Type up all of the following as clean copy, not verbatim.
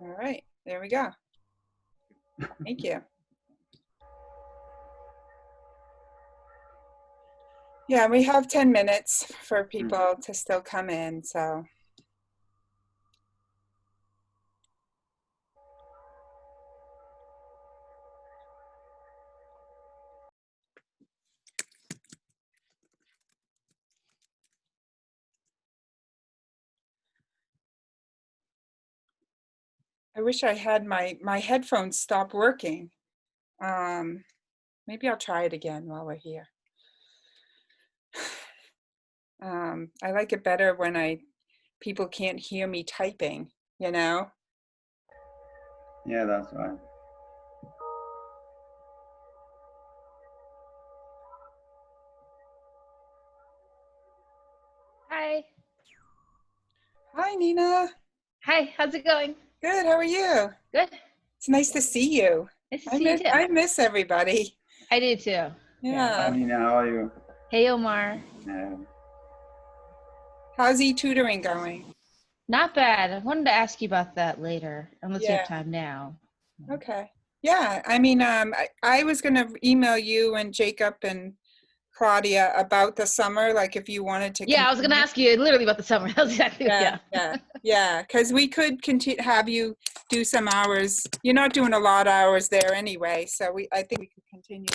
All right, there we go. Thank you. Yeah, we have 10 minutes for people to still come in, so. I wish I had my headphones stop working. Maybe I'll try it again while we're here. I like it better when people can't hear me typing, you know? Yeah, that's right. Hi. Hi, Nina. Hi, how's it going? Good, how are you? Good. It's nice to see you. Nice to see you too. I miss everybody. I do too. Hi, Yeah. Nina, how are you? Hey, Omar. How's e-tutoring going? Not bad. I wanted to ask you about that later, unless you Yeah. have time now. Okay. Yeah, I mean, I was going to email you and Jacob and Claudia about the summer, like if you wanted to. Yeah, I was going to ask you literally about the summer. That's exactly Yeah, because we could have you do some hours. You're not doing a lot of hours there anyway, so I think we could continue.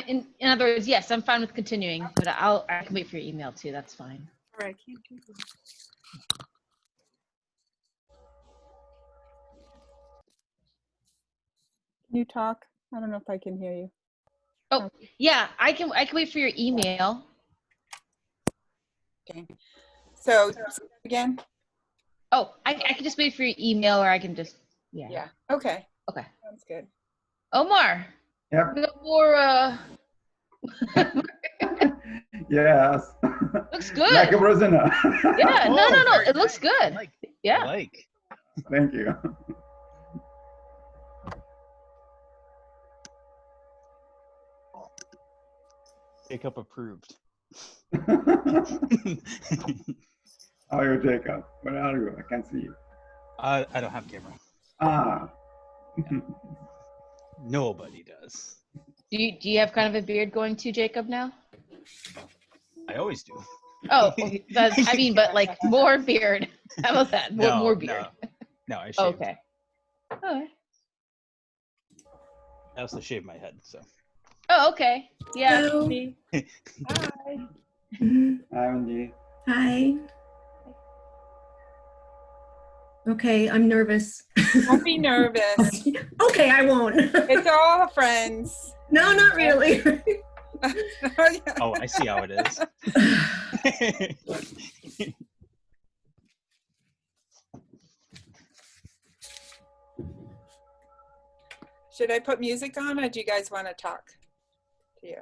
In other words, yes, I'm fine with continuing, but I can wait for your email too. That's fine. All right, can't do that. Can you talk? I don't know if I can hear you. Oh, yeah, I can wait for your email. Okay. So again? Oh, I can just wait for your email, or I can just Yeah. Okay. Okay. Sounds good. Omar. Yep. No more Yes. Looks good. Like a prisoner. Yeah, no. Very It looks good. Yeah. I like. Thank you. Jacob approved. How are you, Jacob? Where are you? I can't see you. I don't have camera. Ah. Nobody does. Do you have kind of a beard going to, Jacob, now? I always do. Oh, but like more beard. How about that? More beard. No, I shaved. Okay. Okay. I also shaved my head, so. Oh, okay. Yeah. Hello. Hi. Hi, Wendy. Hi. Okay, I'm nervous. Don't be nervous. Okay, I won't. It's all friends. No, not really. Oh, I see how it is. Should I put music on, or do you guys want to talk to you?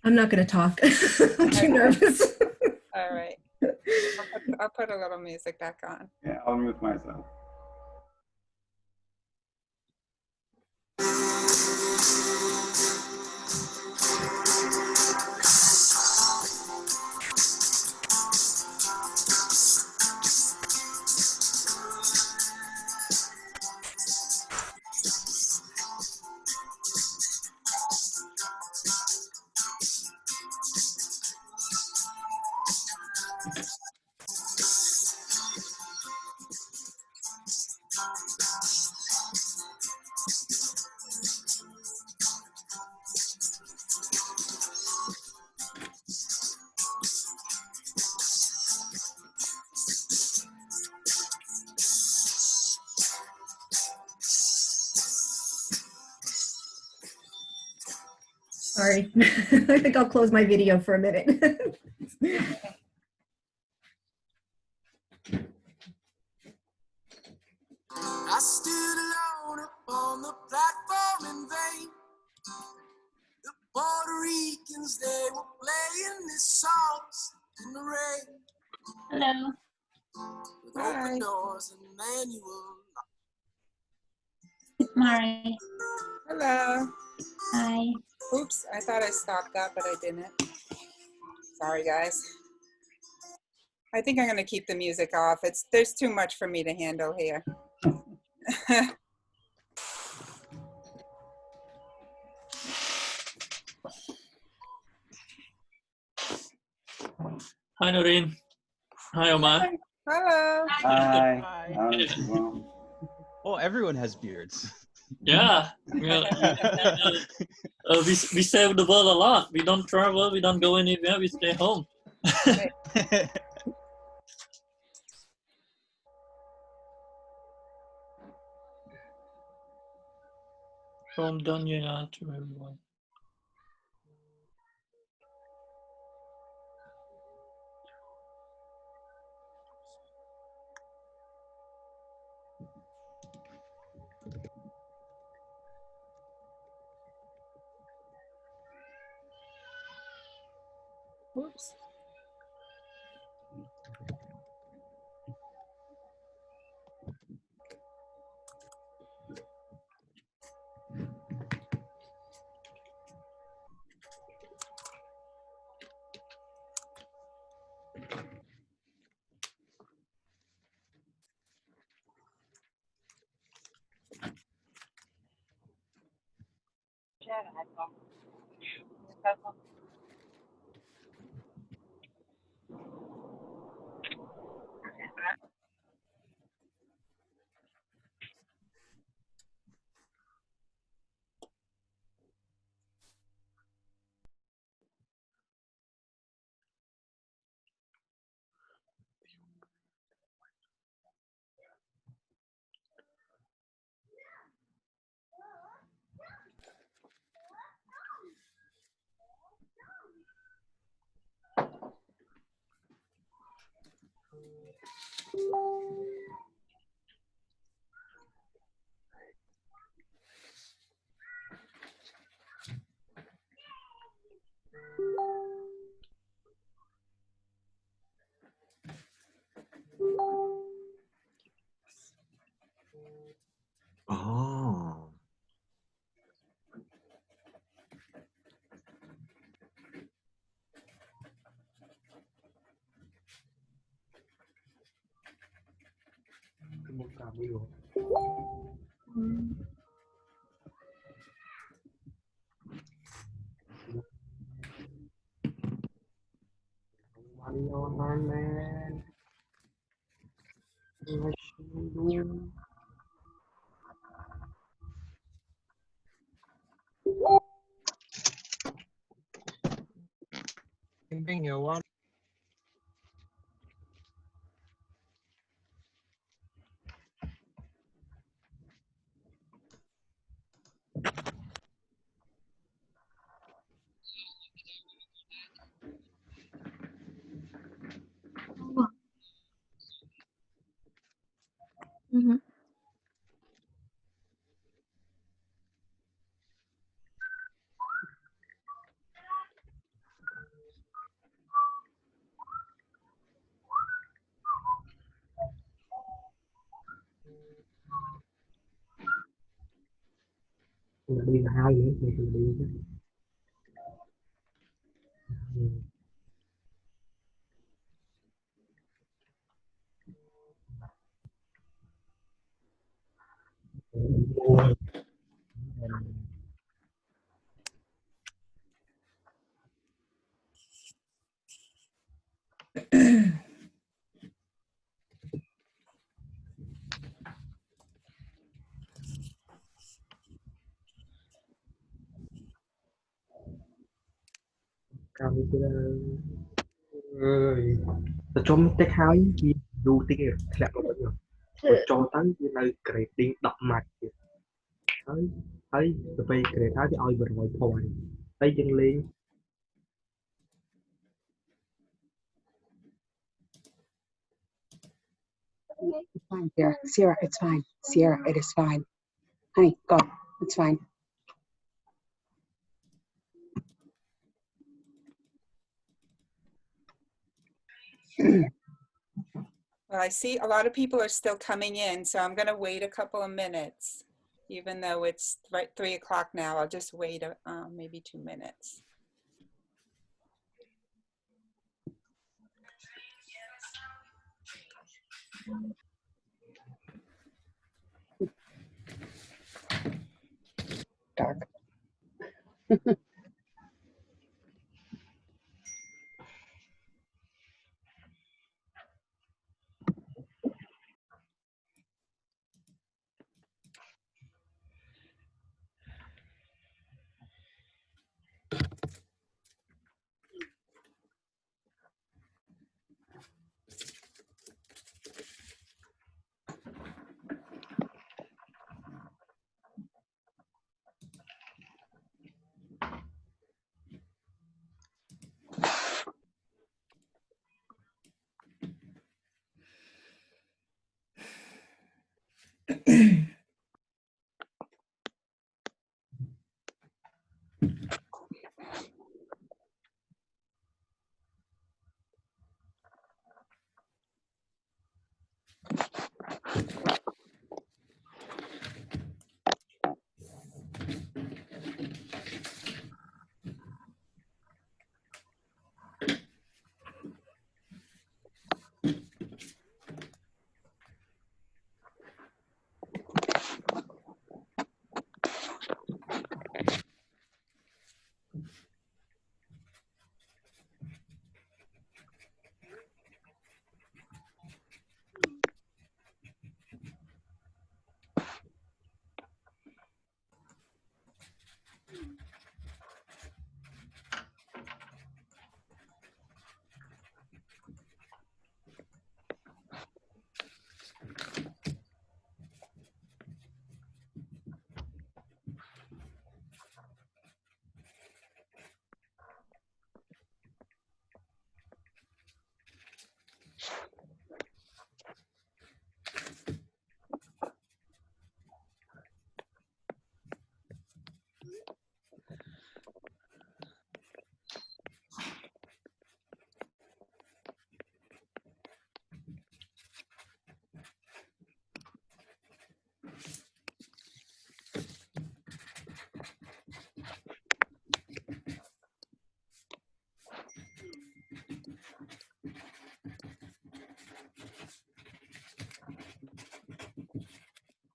I'm not going to talk. I'm too nervous. All right. I'll put a little music back on. Yeah, I'll mute myself. Sorry. I think I'll close my video for a minute. I stood alone upon the platform in vain. The Puerto Ricans, they were playing these songs in the rain. Hello. With open doors and manual. It's Mari. Hello. Hi. Oops, I thought I stopped that, but I didn't. Sorry, guys. I think I'm gonna keep the music off. There's too much for me to handle here. Hi, Noreen. Hi, Omar. Hello. Hi. Hi. How's it going? Oh, everyone has beards. Yeah, we save the world a lot. We don't travel. We don't go anywhere. We stay home. From Danya to everyone. Oops. Oh. Một cảm yêu. One on man. Em biết nhiều quá. Đi là hai nữa thì đi chứ. Cầm ơi ta cho mình tách hai gì dù tiếng Việt lạc nó vẫn rồi cho tới cái nơi kể tiếng đọc mạch thấy thấy từ bây kể thái thì ai vừa rồi thôi thấy dân liên It's fine, Sierra. Sierra, it's fine. Sierra, it is fine. Honey, go. It's fine. Well, I see a lot of people are still coming in, so I'm gonna wait a couple of minutes. Even though it's right 3 o'clock now, I'll just wait maybe 2 minutes. Dark.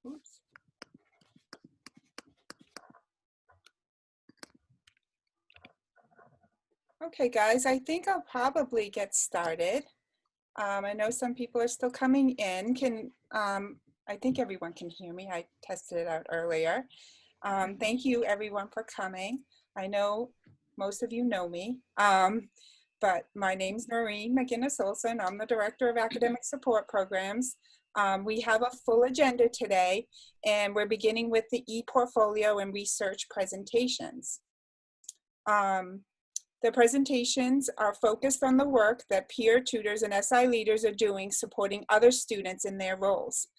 Oops. Okay, guys, I think I'll probably get started. I know some people are still coming in. I think everyone can hear me. I tested it out earlier. Thank you everyone for coming. I know most of you know me, but my name's Noreen McGinnis Olson. I'm the Director of Academic Support Programs. We have a full agenda today, and we're beginning with the e-portfolio and research presentations. The presentations are focused on the work that peer tutors and SI leaders are doing supporting other students in their roles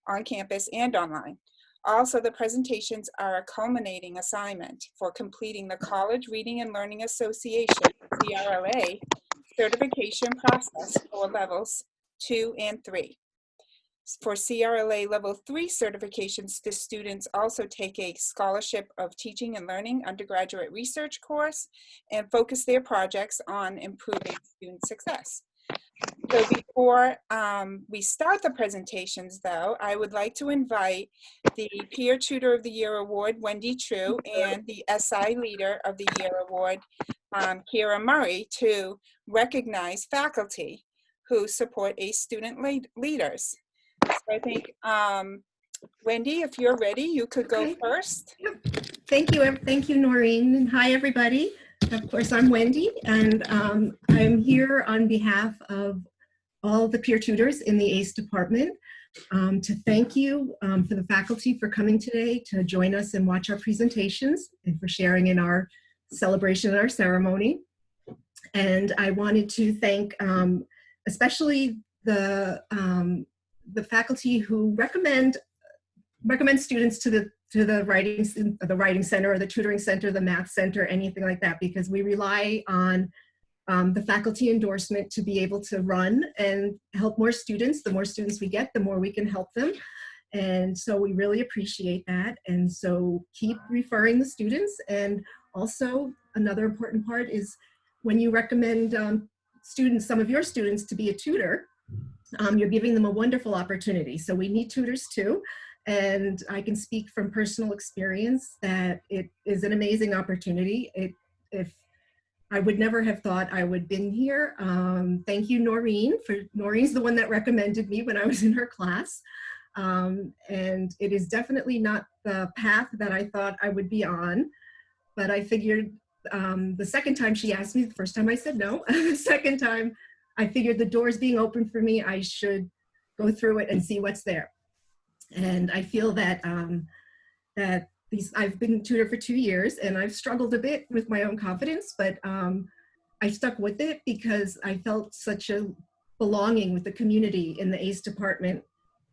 on campus and online. Also, the presentations are a culminating assignment for completing the College Reading and Learning Association, CRLA, certification process for levels 2 and 3. For CRLA level 3 certifications, the students also take a Scholarship of Teaching and Learning undergraduate research course and focus their projects on improving student success. So before we start the presentations though, I would like to invite the Peer Tutor of the Year Award, Wendy True, and the SI Leader of the Year Award, Kira Murray, to recognize faculty who support ACE student leaders. So I think, Wendy, if you're ready, you could go Okay. first. Thank you, Noreen. And hi, everybody. Of course, I'm Wendy, and I'm here on behalf of all the peer tutors in the ACE department to thank you for the faculty for coming today to join us and watch our presentations and for sharing in our celebration and our ceremony. And I wanted to thank especially the faculty who recommend students to the writing center or the tutoring center, the math center, anything like that, because we rely on the faculty endorsement to be able to run and help more students. The more students we get, the more we can help them. And so we really appreciate that. And so keep referring the students. And also another important part is when you recommend students, some of your students, to be a tutor, You're giving them a wonderful opportunity. So we need tutors too. And I can speak from personal experience that it is an amazing opportunity. If I would never have thought I would been here. Thank you, Noreen. Noreen's the one that recommended me when I was in her class. And it is definitely not the path that I thought I would be on, but I figured the second time she asked me, the first time I said no, the second time I figured the doors being open for me, I should go through it and see what's there. And I feel that I've been tutor for 2 years and I've struggled a bit with my own confidence, but I stuck with it because I felt such a belonging with the community in the ACE department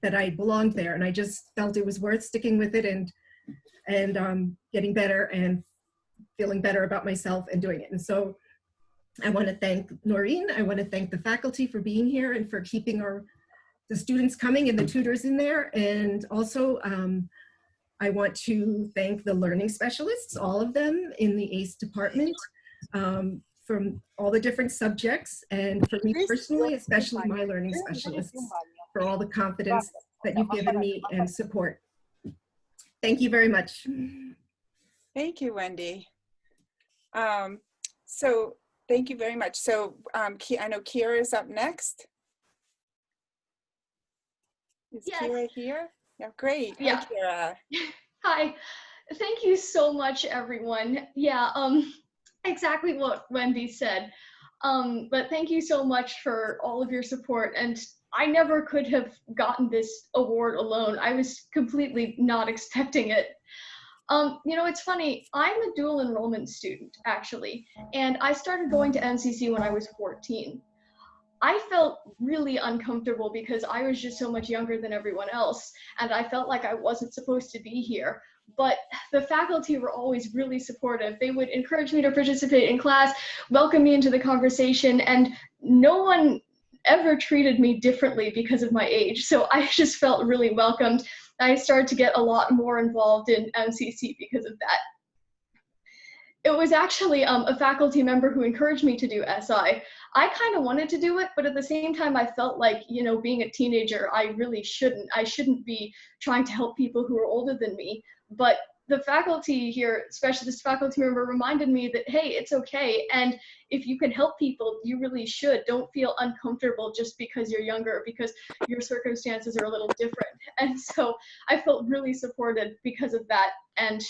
that I belonged there. And I just felt it was worth sticking with it and getting better and feeling better about myself and doing it. And so I want to thank Noreen. I want to thank the faculty for being here and for keeping the students coming and the tutors in there. And also I want to thank the learning specialists, all of them in the ACE department, from all the different subjects. And for me personally, especially my learning specialists, for all the confidence that you've given me and support. Thank you very much. Thank you, Wendy. So thank you very much. So I know Kira is up next. Is Yes. Kira here? Yeah, great. Yeah. Hi, Kira. Hi. Thank you so much, everyone. Yeah, exactly what Wendy said. But thank you so much for all of your support. And I never could have gotten this award alone. I was completely not expecting it. You know, it's funny, I'm a dual enrollment student, actually, and I started going to MCC when I was 14. I felt really uncomfortable because I was just so much younger than everyone else, and I felt like I wasn't supposed to be here. But the faculty were always really supportive. They would encourage me to participate in class, welcome me into the conversation, and no one ever treated me differently because of my age. So I just felt really welcomed. I started to get a lot more involved in MCC because of that. It was actually a faculty member who encouraged me to do SI. I kind of wanted to do it, but at the same time, I felt like, you know, being a teenager, I really shouldn't. I shouldn't be trying to help people who are older than me. But the faculty here, especially this faculty member, reminded me that, hey, it's okay. And if you can help people, you really should. Don't feel uncomfortable just because you're younger, because your circumstances are a little different. And so I felt really supported because of that. And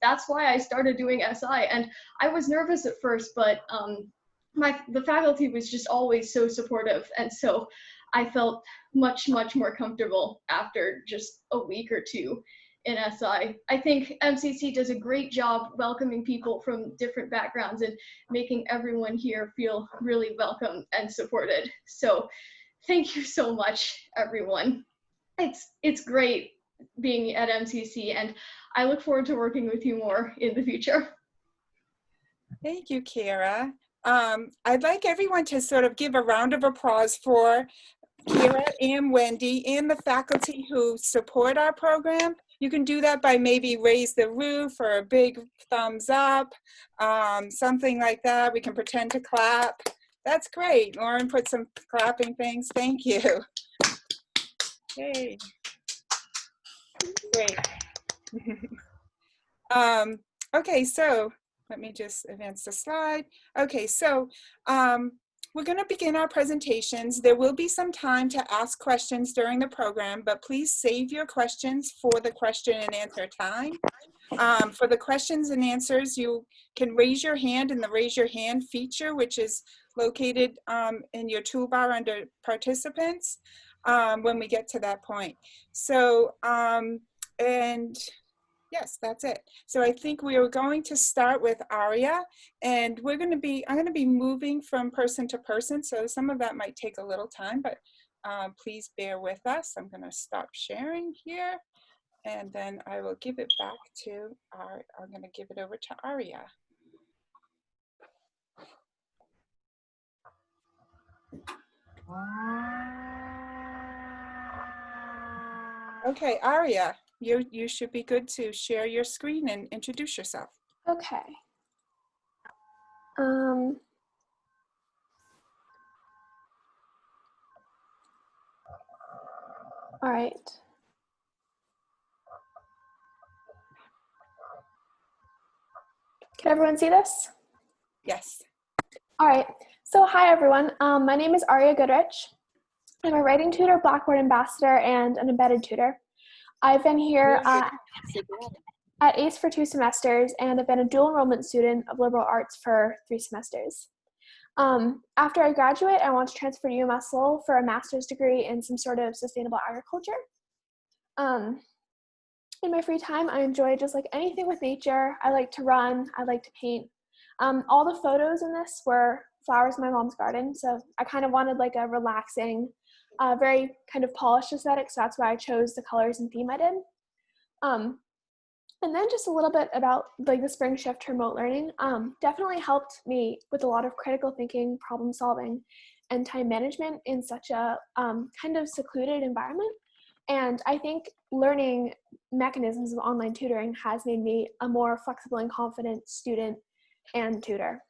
that's why I started doing SI. And I was nervous at first, but the faculty was just always so supportive. And so I felt much, much more comfortable after just a week or two in SI. I think MCC does a great job welcoming people from different backgrounds and making everyone here feel really welcome and supported. So thank you so much, everyone. It's great being at MCC, and I look forward to working with you more in the future. Thank you, Kira. I'd like everyone to sort of give a round of applause for Kira and Wendy and the faculty who support our program. You can do that by maybe raise the roof or a big thumbs up, something like that. We can pretend to clap. That's great. Lauren put some clapping things. Thank you. Yay. Great. Okay, so let me just advance the slide. Okay, so we're going to begin our presentations. There will be some time to ask questions during the program, but please save your questions for the question and answer time. For the questions and answers, you can raise your hand in the raise your hand feature, which is located in your toolbar under participants when we get to that point. So, and yes, that's it. So I think we are going to start with Aria, and I'm going to be moving from person to person. So some of that might take a little time, but please bear with us. I'm going to stop sharing here, and then I will give it back to I'm going to give it over to Aria. Okay, Aria, you should be good to share your screen and introduce yourself. Okay. All right. Can everyone see this? Yes. All right. So hi, everyone. My name is Aria Goodrich. I'm a writing tutor, Blackboard ambassador, and an embedded tutor. I've been here at ACE for 2 semesters, and I've been a dual enrollment student of liberal arts for 3 semesters. After I graduate, I want to transfer to UMass Lowell for a master's degree in some sort of sustainable agriculture. In my free time, I enjoy just like anything with nature. I like to run, I like to paint. All the photos in this were flowers in my mom's garden, so I kind of wanted like a relaxing, very kind of polished aesthetic, so that's why I chose the colors and theme I did. And then just a little bit about like the spring shift to remote learning definitely helped me with a lot of critical thinking, problem solving, and time management in such a kind of secluded environment. And I think learning mechanisms of online tutoring has made me a more flexible and confident student and tutor.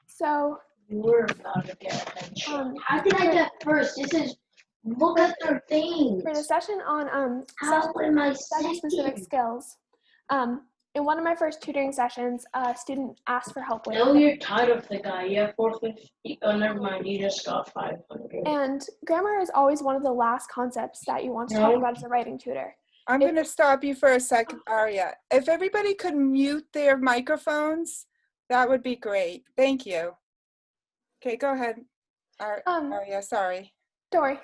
So we're about to get attention. How did I get first? This is, look at their things. For the session on How am I specific skills, in one of my first tutoring sessions, a student asked for help with. No, you're tired of the guy. You have 450. Oh, never mind. You just got 500. And grammar is always one of the last concepts that you want to talk about as a writing tutor. I'm going to stop you for a second, Aria. If everybody could mute their microphones, that would be great. Thank you. Okay, go ahead. Aria, sorry. Don't worry.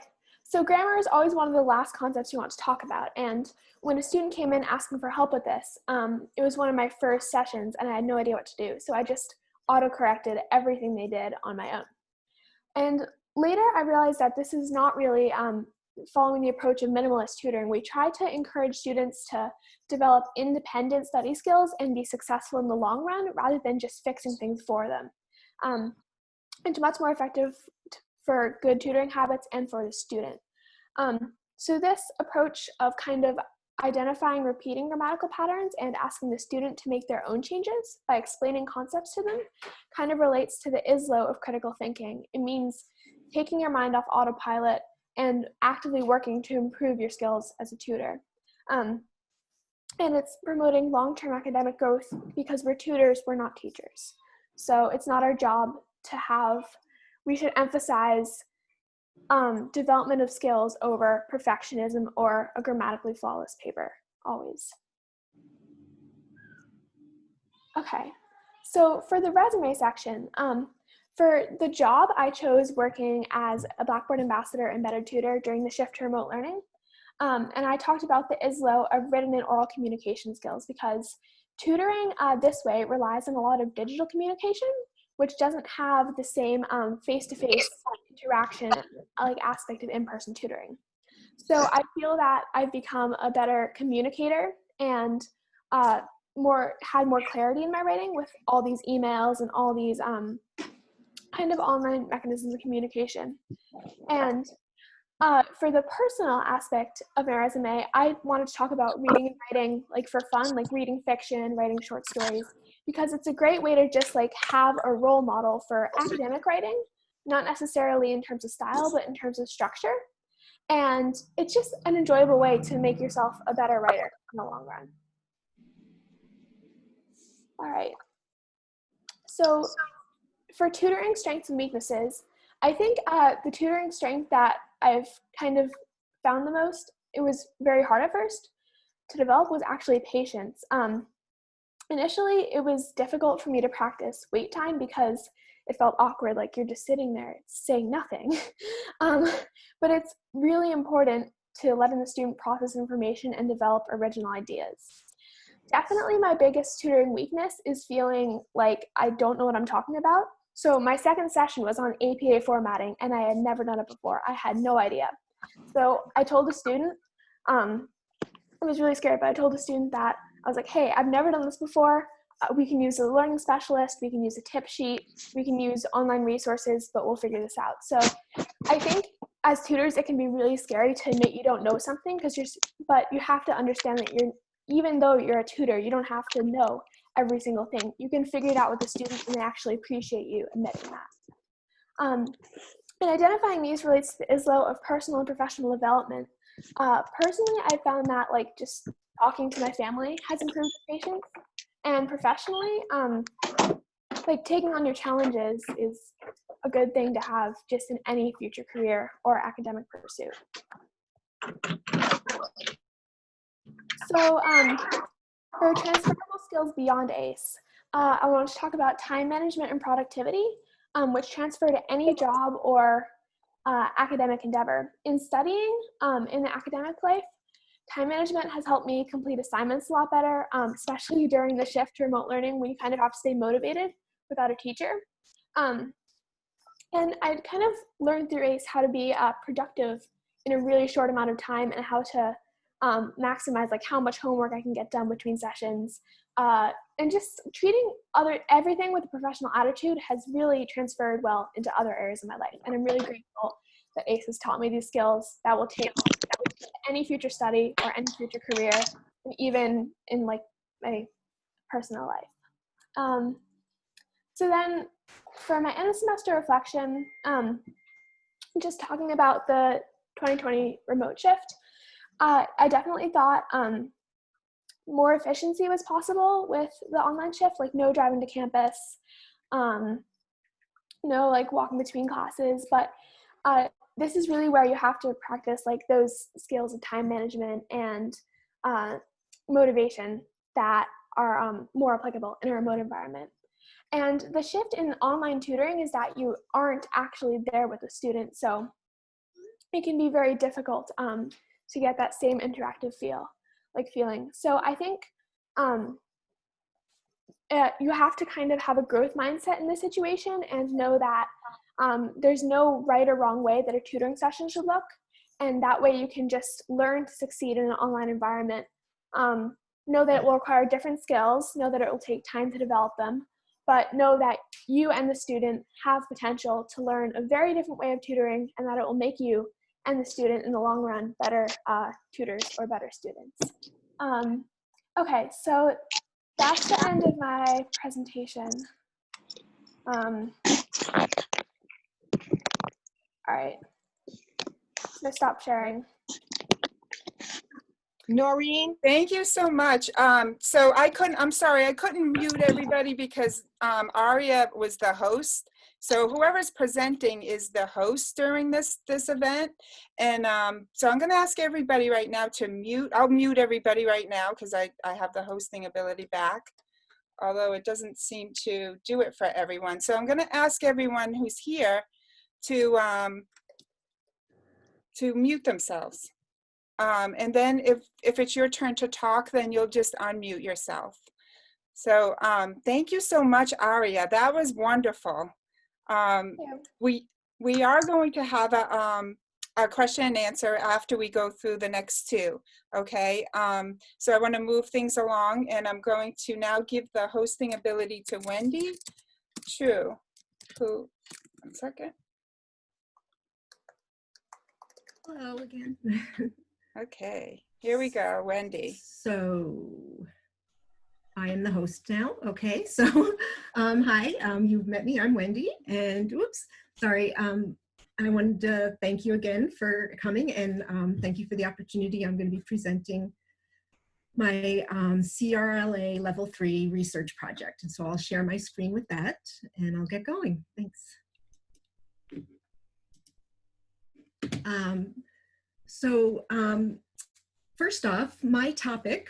So grammar is always one of the last concepts you want to talk about. And when a student came in asking for help with this, it was one of my first sessions and I had no idea what to do. So I just auto-corrected everything they did on my own. And later I realized that this is not really following the approach of minimalist tutoring. We try to encourage students to develop independent study skills and be successful in the long run rather than just fixing things for them. And much more effective for good tutoring habits and for the student. So this approach of kind of identifying repeating grammatical patterns and asking the student to make their own changes by explaining concepts to them kind of relates to the ISLO of critical thinking. It means taking your mind off autopilot and actively working to improve your skills as a tutor. And it's promoting long-term academic growth because we're tutors, we're not teachers. So it's not our job to have, we should emphasize development of skills over perfectionism or a grammatically flawless paper, always. Okay, so for the resume section, for the job, I chose working as a Blackboard ambassador embedded tutor during the shift to remote learning. And I talked about the ISLO of written and oral communication skills because tutoring this way relies on a lot of digital communication, which doesn't have the same face-to-face interaction like aspect of in-person tutoring. So I feel that I've become a better communicator and had more clarity in my writing with all these emails and all these kind of online mechanisms of communication. And for the personal aspect of my resume, I wanted to talk about reading and writing like for fun, like reading fiction, writing short stories, because it's a great way to just like have a role model for academic writing, not necessarily in terms of style, but in terms of structure. And it's just an enjoyable way to make yourself a better writer in the long run. All right. So for tutoring strengths and weaknesses, I think the tutoring strength that I've kind of found the most, it was very hard at first to develop, was actually patience. Initially, it was difficult for me to practice wait time because it felt awkward, like you're just sitting there saying nothing. But it's really important to letting the student process information and develop original ideas. Definitely my biggest tutoring weakness is feeling like I don't know what I'm talking about. So my second session was on APA formatting and I had never done it before. I had no idea. So I told the student, I was really scared, but I told the student that I was like, hey, I've never done this before. We can use a learning specialist, we can use a tip sheet, we can use online resources, but we'll figure this out. So I think as tutors, it can be really scary to admit you don't know something, but you have to understand that even though you're a tutor, you don't have to know every single thing. You can figure it out with the student and they actually appreciate you admitting that. And identifying these relates to the ISLO of personal and professional development. Personally, I found that like just talking to my family has improved patience, and professionally, like taking on your challenges is a good thing to have just in any future career or academic pursuit. So for transferable skills beyond ACE, I want to talk about time management and productivity, which transfer to any job or academic endeavor. In studying in the academic life, time management has helped me complete assignments a lot better, especially during the shift to remote learning when you kind of have to stay motivated without a teacher. And I kind of learned through ACE how to be productive in a really short amount of time and how to maximize like how much homework I can get done between sessions. And just treating everything with a professional attitude has really transferred well into other areas of my life. And I'm really grateful that ACE has taught me these skills that will take any future study or any future career, and even in like my personal life. So then for my end of semester reflection, just talking about the 2020 remote shift, I definitely thought more efficiency was possible with the online shift, like no driving to campus, no like walking between classes, but this is really where you have to practice like those skills of time management and motivation that are more applicable in a remote environment. And the shift in online tutoring is that you aren't actually there with the student, so it can be very difficult to get that same interactive feeling. So I think you have to kind of have a growth mindset in this situation and know that there's no right or wrong way that a tutoring session should look, and that way you can just learn to succeed in an online environment. Know that it will require different skills, know that it will take time to develop them, but know that you and the student have potential to learn a very different way of tutoring, and that it will make you and the student in the long run better tutors or better students. Okay, so that's the end of my presentation. All right, so stop sharing. Noreen? Thank you so much. So I'm sorry, I couldn't mute everybody because Aria was the host. So whoever's presenting is the host during this event. And so I'm gonna ask everybody right now to mute. I'll mute everybody right now because I have the hosting ability back, although it doesn't seem to do it for everyone. So I'm gonna ask everyone who's here to mute themselves. And then if it's your turn to talk, then you'll just unmute yourself. So thank you so much, Aria. That was wonderful. We are going to have a question and answer after we go through the next two, okay? So I want to move things along, and I'm going to now give the hosting ability to Wendy Chu, who, one second. Hello again. Okay, here we go, Wendy. So I am the host now. Okay, so hi, you've met me. I'm Wendy, and oops, sorry. I wanted to thank you again for coming, and thank you for the opportunity. I'm going to be presenting my CRLA Level 3 research project, and so I'll share my screen with that, and I'll get going. Thanks. First off, my topic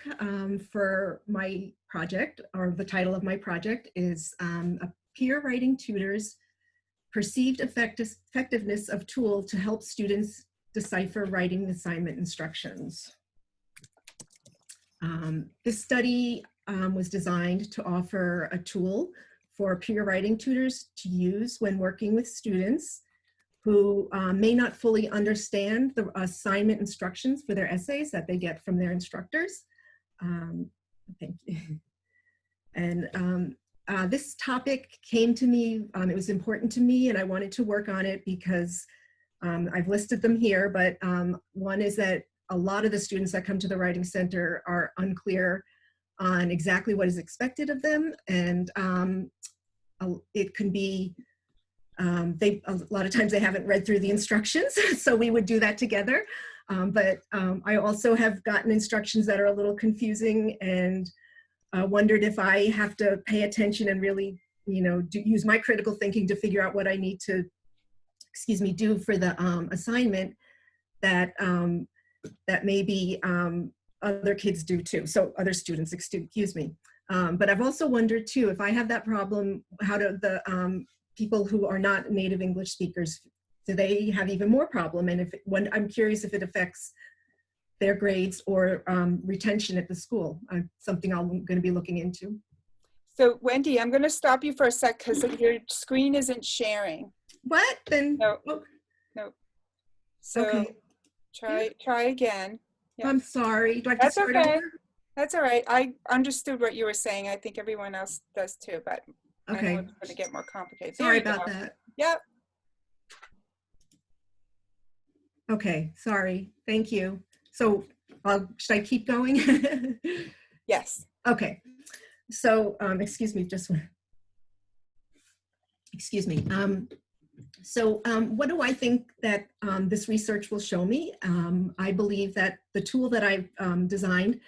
for my project, or the title of my project, is a peer writing tutor's perceived effectiveness of tool to help students decipher writing assignment instructions. This study was designed to offer a tool for peer writing tutors to use when working with students who may not fully understand the assignment instructions for their essays that they get from their instructors. Thank you. And this topic came to me, it was important to me, and I wanted to work on it because I've listed them here, but one is that a lot of the students that come to the Writing Center are unclear on exactly what is expected of them, and it can be A lot of times they haven't read through the instructions, so we would do that together. But I also have gotten instructions that are a little confusing, and wondered if I have to pay attention and really, use my critical thinking to figure out what I need to, do for the assignment that maybe other kids do too. So other students, excuse me. But I've also wondered too, if I have that problem, how do the people who are not native English speakers, do they have even more problem? And I'm curious if it affects their grades or retention at the school. Something I'm going to be looking into. So Wendy, I'm going to stop you for a sec because your screen isn't sharing. What? Then no. No. So okay. Try again. Yeah. I'm sorry. Do I have to start okay. over? That's all right. I understood what you were saying. I think everyone else does too, but okay. I know it's going to get more complicated. Sorry about that. Yep. Okay. Sorry. Thank you. So should I keep going? Yes. Okay. So excuse me, just one. Excuse me. What do I think that this research will show me? I believe that the tool that I've designed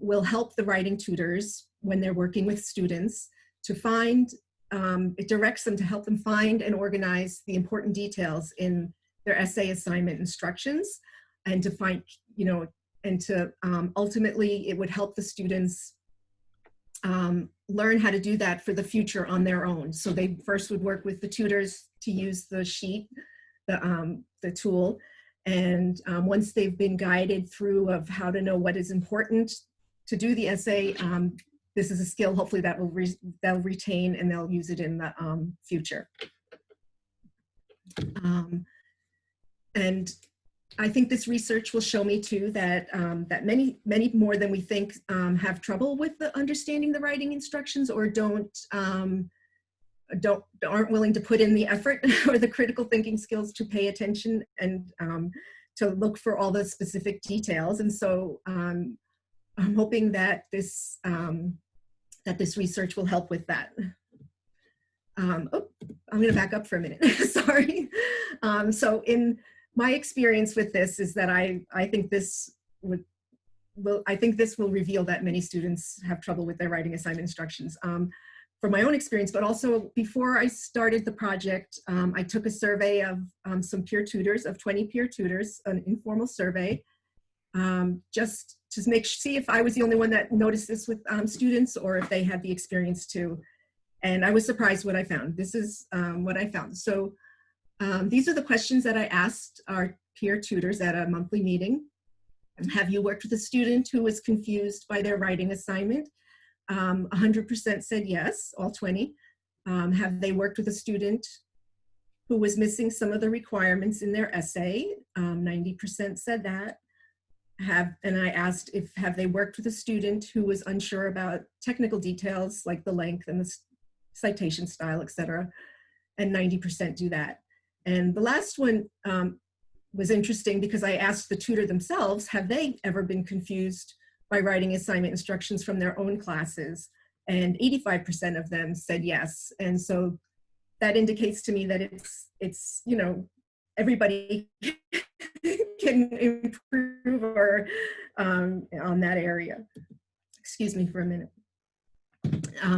will help the writing tutors when they're working with students to find, it directs them to help them find and organize the important details in their essay assignment instructions, and to find, and to ultimately it would help the students learn how to do that for the future on their own. So they first would work with the tutors to use the sheet, the tool, and once they've been guided through of how to know what is important to do the essay, this is a skill hopefully that they'll retain and they'll use it in the future. And I think this research will show me too that that many more than we think have trouble with understanding the writing instructions, or aren't willing to put in the effort or the critical thinking skills to pay attention and to look for all the specific details. And so I'm hoping that this research will help with that. I'm going to back up for a minute. Sorry. So in my experience with this is that I think this will reveal that many students have trouble with their writing assignment instructions. From my own experience, but also before I started the project, I took a survey of some peer tutors, of 20 peer tutors, an informal survey, just to see if I was the only one that noticed this with students or if they had the experience too. And I was surprised what I found. This is what I found. So these are the questions that I asked our peer tutors at a monthly meeting. Have you worked with a student who was confused by their writing assignment? 100% said yes, all 20. Have they worked with a student who was missing some of the requirements in their essay? 90% said that. And I asked have they worked with a student who was unsure about technical details like the length and the citation style, etc. And 90% do that. And the last one was interesting because I asked the tutor themselves, have they ever been confused by writing assignment instructions from their own classes? And 85% of them said yes. And so that indicates to me that it's everybody can improve or on that area. Excuse me for a minute.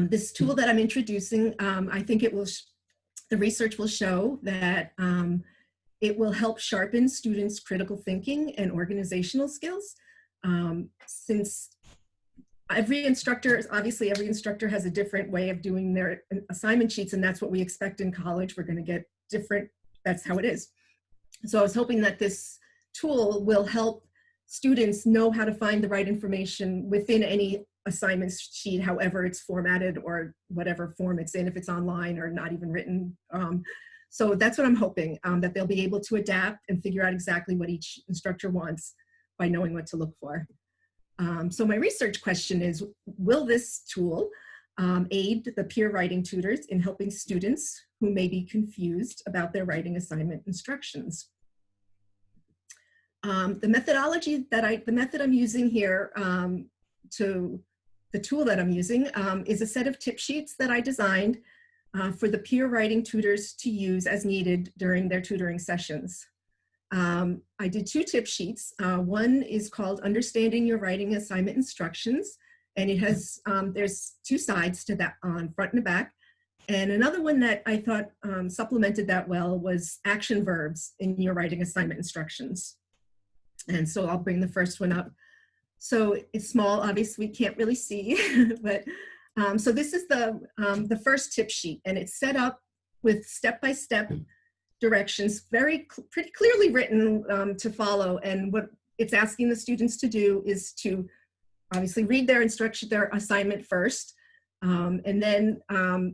This tool that I'm introducing, I think the research will show that it will help sharpen students' critical thinking and organizational skills. Since every instructor has a different way of doing their assignment sheets, and that's what we expect in college. We're going to get different, that's how it is. So I was hoping that this tool will help students know how to find the right information within any assignment sheet, however it's formatted or whatever form it's in, if it's online or not even written. So that's what I'm hoping, that they'll be able to adapt and figure out exactly what each instructor wants by knowing what to look for. So my research question is, will this tool aid the peer writing tutors in helping students who may be confused about their writing assignment instructions? The method I'm using here, the tool that I'm using is a set of tip sheets that I designed for the peer writing tutors to use as needed during their tutoring sessions. I did 2 tip sheets. One is called Understanding Your Writing Assignment Instructions, and it has, there's 2 sides to that, on front and back. And another one that I thought supplemented that well was action verbs in your writing assignment instructions. And so I'll bring the first one up. So it's small, obviously we can't really see, but so this is the first tip sheet, and it's set up with step-by-step directions, pretty clearly written to follow. And what it's asking the students to do is to obviously read their assignment first. And then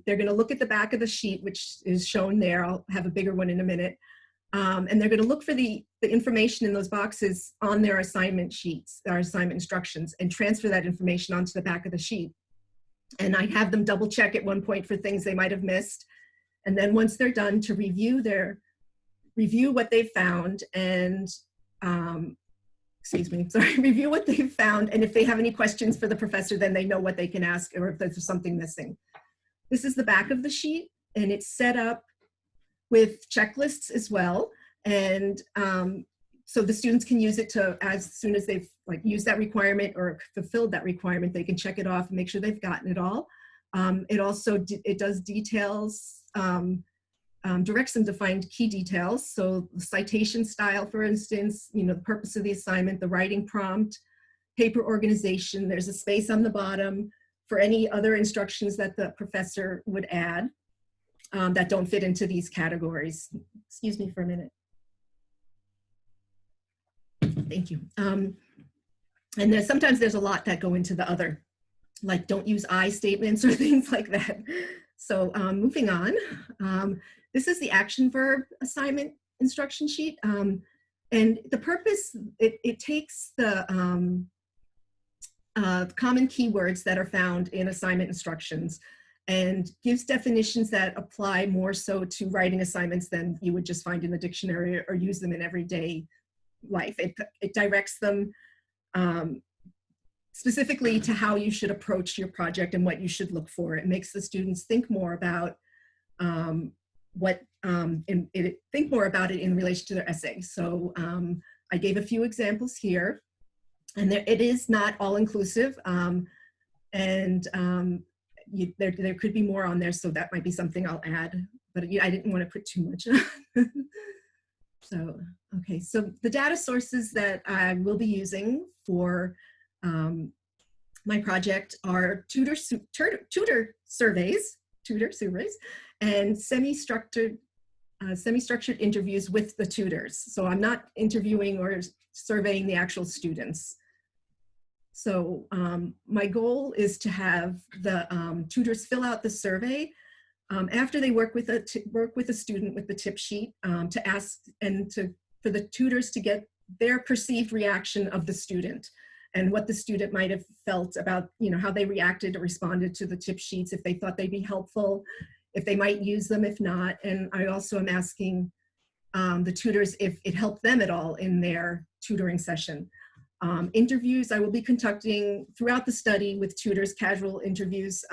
they're going to look at the back of the sheet, which is shown there. I'll have a bigger one in a minute. And they're going to look for the information in those boxes on their assignment sheets, their assignment instructions, and transfer that information onto the back of the sheet. And I have them double check at one point for things they might have missed. And then once they're done, to review what they've found and, review what they've found. And if they have any questions for the professor, then they know what they can ask, or if there's something missing. This is the back of the sheet, and it's set up with checklists as well. And so the students can use it to, as soon as they've used that requirement or fulfilled that requirement, they can check it off and make sure they've gotten it all. It also, it does details, directs them to find key details. So the citation style, for instance, the purpose of the assignment, the writing prompt, paper organization. There's a space on the bottom for any other instructions that the professor would add that don't fit into these categories. Excuse me for a minute. Thank you. And sometimes there's a lot that go into the other, like don't use I statements or things like that. So moving on. This is the action verb assignment instruction sheet. And the purpose, it takes the common keywords that are found in assignment instructions and gives definitions that apply more so to writing assignments than you would just find in the dictionary or use them in everyday life. It directs them specifically to how you should approach your project and what you should look for. It makes the students think more about think more about it in relation to their essay. So I gave a few examples here, and it is not all inclusive, and there could be more on there, so that might be something I'll add, but I didn't want to put too much on. So, okay, so the data sources that I will be using for my project are tutor surveys, and semi-structured interviews with the tutors. So I'm not interviewing or surveying the actual students. So my goal is to have the tutors fill out the survey after they work with a student with the tip sheet to ask and for the tutors to get their perceived reaction of the student and what the student might have felt about, how they reacted or responded to the tip sheets, if they thought they'd be helpful, if they might use them, if not. And I also am asking the tutors if it helped them at all in their tutoring session. Interviews I will be conducting throughout the study with tutors, casual interviews,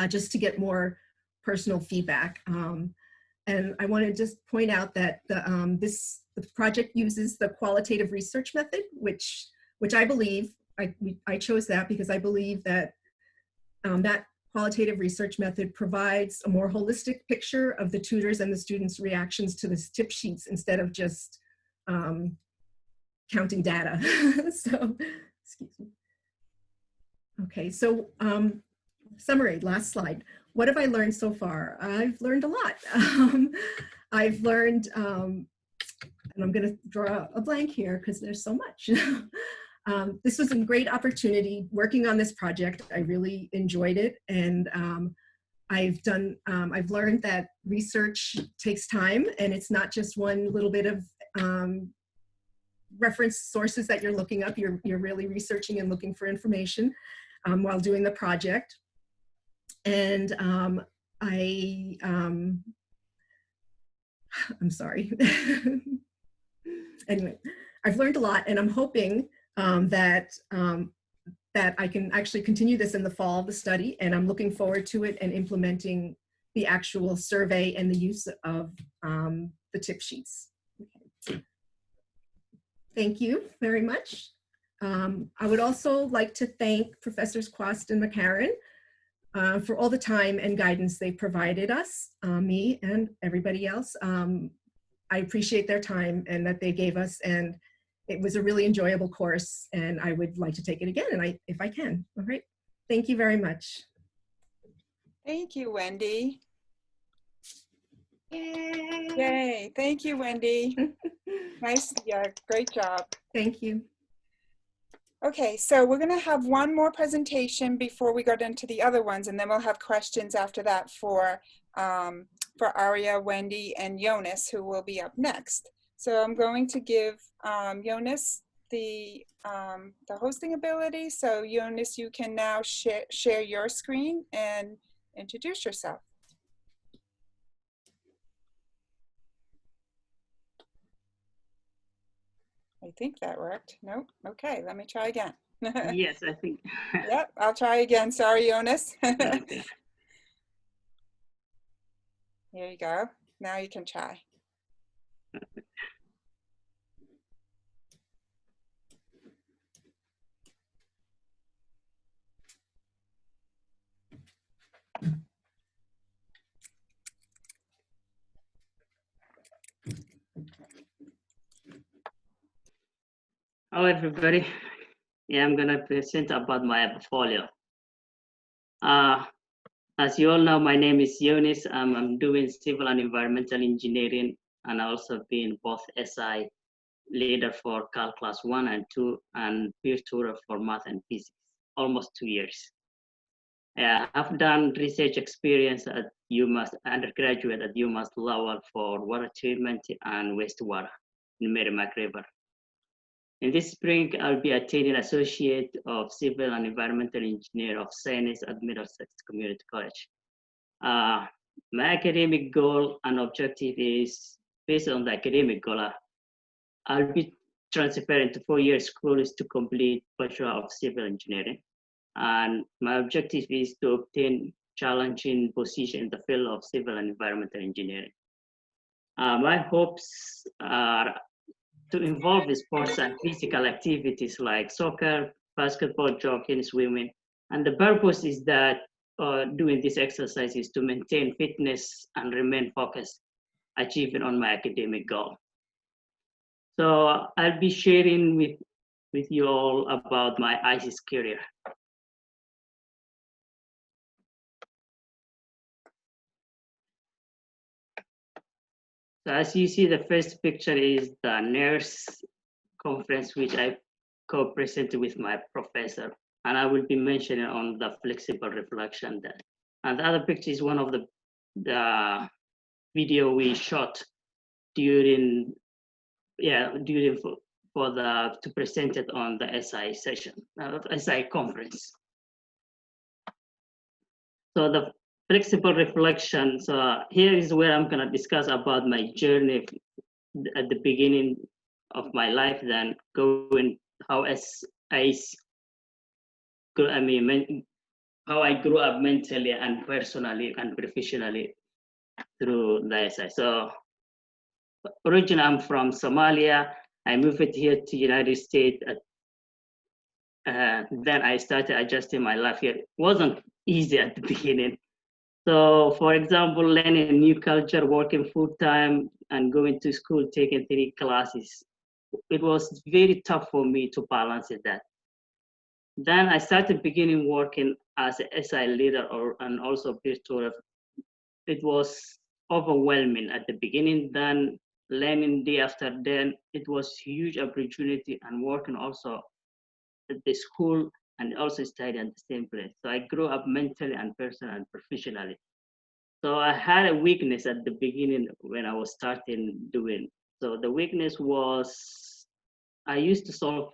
just to get more personal feedback. And I want to just point out that the project uses the qualitative research method, which I believe, I chose that because I believe that that qualitative research method provides a more holistic picture of the tutors and the students' reactions to the tip sheets instead of just counting data. So, excuse me. Okay, so summary, last slide. What have I learned so far? I've learned a lot. I've learned, and I'm going to draw a blank here because there's so much. This was a great opportunity working on this project. I really enjoyed it, and I've learned that research takes time, and it's not just one little bit of reference sources that you're looking up. You're really researching and looking for information while doing the project. And I'm sorry. Anyway, I've learned a lot, and I'm hoping that that I can actually continue this in the fall of the study, and I'm looking forward to it and implementing the actual survey and the use of the tip sheets. Okay. Thank you very much. I would also like to thank Professors Quast and McCarran for all the time and guidance they provided us, me and everybody else. I appreciate their time and that they gave us, and it was a really enjoyable course, and I would like to take it again, and if I can. All right. Thank you very much. Thank you, Wendy. Yay. Thank you, Wendy. Nice. Yeah, great job. Thank you. Okay, so we're going to have one more presentation before we go into the other ones, and then we'll have questions after that for Aria, Wendy, and Jonas, who will be up next. So I'm going to give Jonas the hosting ability. So Jonas, you can now share your screen and introduce yourself. I think that worked. Nope. Okay, let me try again. Yes, I think. Yep, I'll try again. Sorry, Jonas. Okay. Here you go. Now you can try. Hello, everybody. Yeah, I'm gonna present about my portfolio. As you all know, my name is Jonas. I'm doing civil and environmental engineering, and also being both SI leader for Cal Class 1 and 2, and peer tutor for math and physics, almost 2 years. I've done research experience at UMass, undergraduate at UMass Lowell for water treatment and wastewater in Merrimack River. In this spring, I'll be attending Associate of Civil and Environmental Engineer of Science at Middlesex Community College. My academic goal and objective is based on the academic goal. I'll be transferring to 4-year schools to complete Bachelor of Civil Engineering. And my objective is to obtain challenging position in the field of civil and environmental engineering. My hopes are to involve in sports and physical activities like soccer, basketball, jogging, swimming. And the purpose is that doing this exercise is to maintain fitness and remain focused, achieving on my academic goal. So I'll be sharing with you all about my ISIS career. So as you see, the first picture is the NERS conference, which I co-presented with my professor. And I will be mentioning on the flexible reflection there. And the other picture is one of the video we shot during to present it on the SI session, SI conference. So the flexible reflection. So here is where I'm gonna discuss about my journey at the beginning of my life, then going how how I grew up mentally and personally and professionally through the SI. So originally I'm from Somalia. I moved here to United States. Then I started adjusting my life here. It wasn't easy at the beginning. So for example, learning a new culture, working full time and going to school, taking 3 classes. It was very tough for me to balance that. Then I started beginning working as a SI leader and also peer tutor. It was overwhelming at the beginning, then learning day after day. It was huge opportunity and working also at the school and also study at the same place. So I grew up mentally and personally and professionally. So I had a weakness at the beginning when I was starting doing. So the weakness was I used to solve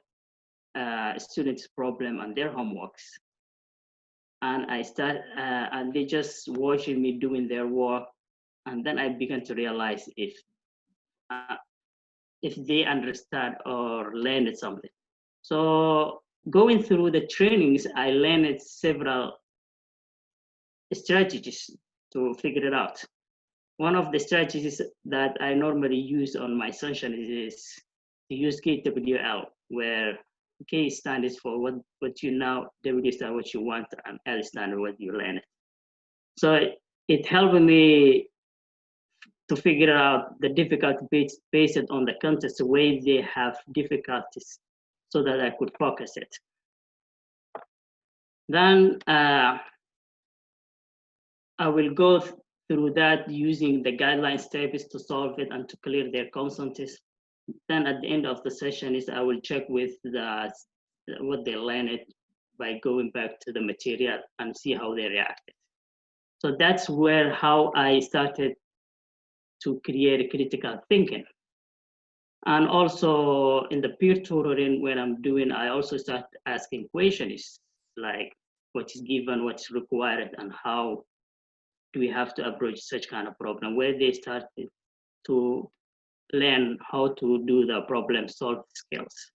students' problem and their homeworks. And and they just watching me doing their work. And then I began to realize if they understand or learned something. So going through the trainings, I learned several strategies to figure it out. One of the strategies that I normally use on my session is to use KWL, where K stands for what you know, W stands what you want, and L stands what you learn. So it helped me to figure out the difficulty based on the context where they have difficulties, so that I could focus it. Then I will go through that using the guideline steps to solve it and to clear their consensus. Then at the end of the session is I will check with what they learned by going back to the material and see how they reacted. So that's how I started to create critical thinking. And also in the peer tutoring, when I'm doing, I also start asking questions like what is given, what's required, and how do we have to approach such kind of problem, where they started to learn how to do the problem solve skills.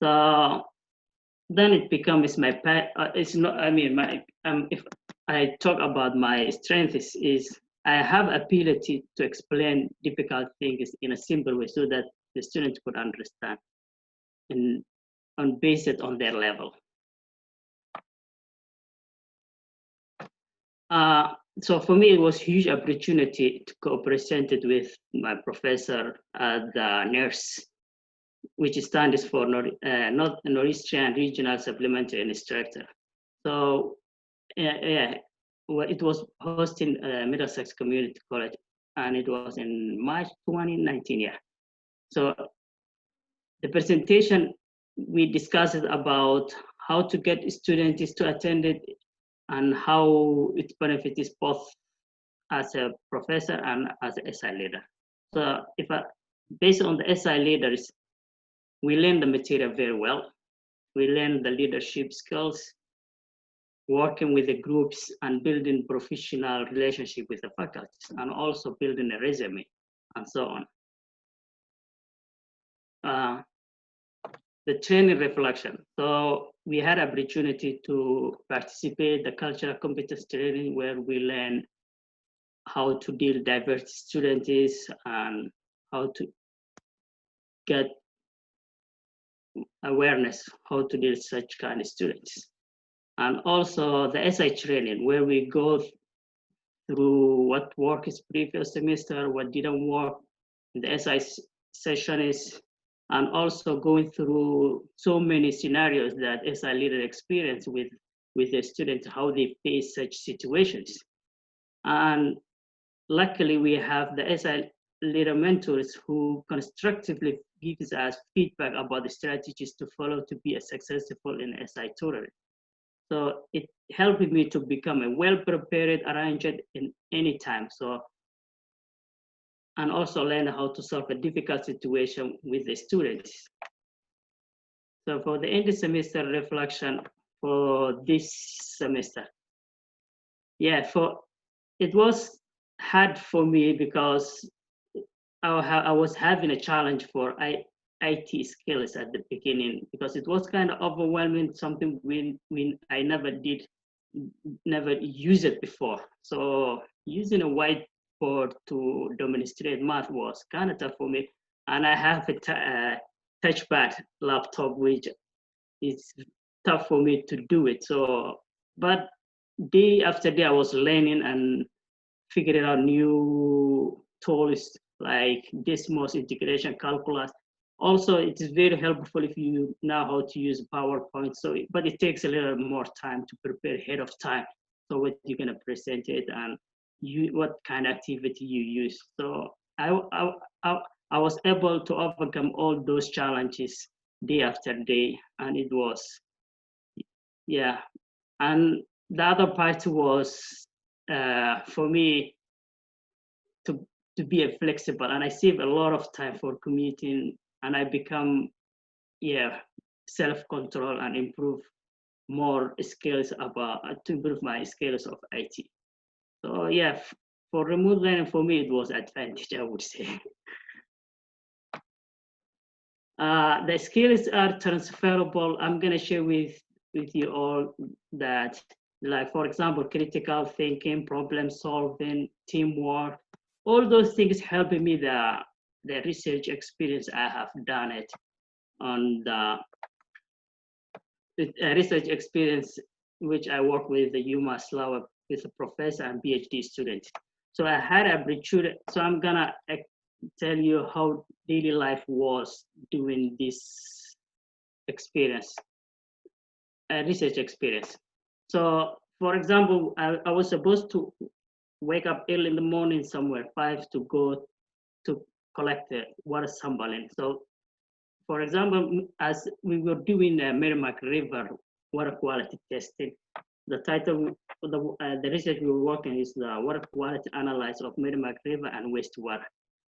So then it becomes my it's not, I mean, my if I talk about my strengths is I have ability to explain difficult things in a simple way so that the students could understand and base it on their level. So for me, it was a huge opportunity to co-present with my professor, the NERS, which stands for Northeastern Regional Supplementary Instructor. So well, it was hosted in Middlesex Community College, and it was in March 2019. Yeah. So the presentation, we discussed about how to get students to attend it and how it benefits both as a professor and as an SI leader. So based on the SI leaders, we learn the material very well. We learn the leadership skills, working with the groups and building professional relationship with the faculty, and also building a resume and so on. The training reflection. So we had opportunity to participate in the cultural competence training where we learn how to deal with diverse students and how to get awareness, how to deal with such kind of students. And also the SI training where we go through what worked previous semester, what didn't work in the SI session is, and also going through so many scenarios that SI leader experience with the students, how they face such situations. And luckily we have the SI leader mentors who constructively gives us feedback about the strategies to follow to be successful in SI tutoring. So it helped me to become a well-prepared arranger in any time. So, and also learn how to solve a difficult situation with the students. So for the end of semester reflection for this semester, yeah, it was hard for me because I was having a challenge for IT skills at the beginning because it was kind of overwhelming, something I never used it before. So using a whiteboard to demonstrate math was kind of tough for me. And I have a touchpad laptop, which is tough for me to do it. So, but day after day, I was learning and figuring out new tools like Desmos integration calculus. Also, it is very helpful if you know how to use PowerPoint. So, but it takes a little more time to prepare ahead of time. So what you're gonna present it and what kind of activity you use. So I was able to overcome all those challenges day after day, and it was, yeah. And the other part was for me to be flexible, and I save a lot of time for commuting, and I become, self-control and improve more skills to improve my skills of IT. So yeah, for remote learning, for me, it was advantage, I would say. The skills are transferable. I'm gonna share with you all that, like for example, critical thinking, problem solving, teamwork, all those things help me the research experience I have done it on the research experience which I work with the UMass Law with a professor and PhD student. So I had a opportunity. So I'm gonna tell you how daily life was doing this experience, research experience. So for example, I was supposed to wake up early in the morning somewhere, 5 to go to collect the water sampling. So for example, as we were doing the Merrimack River water quality testing, the title of the research we were working is the water quality analysis of Merrimack River and wastewater.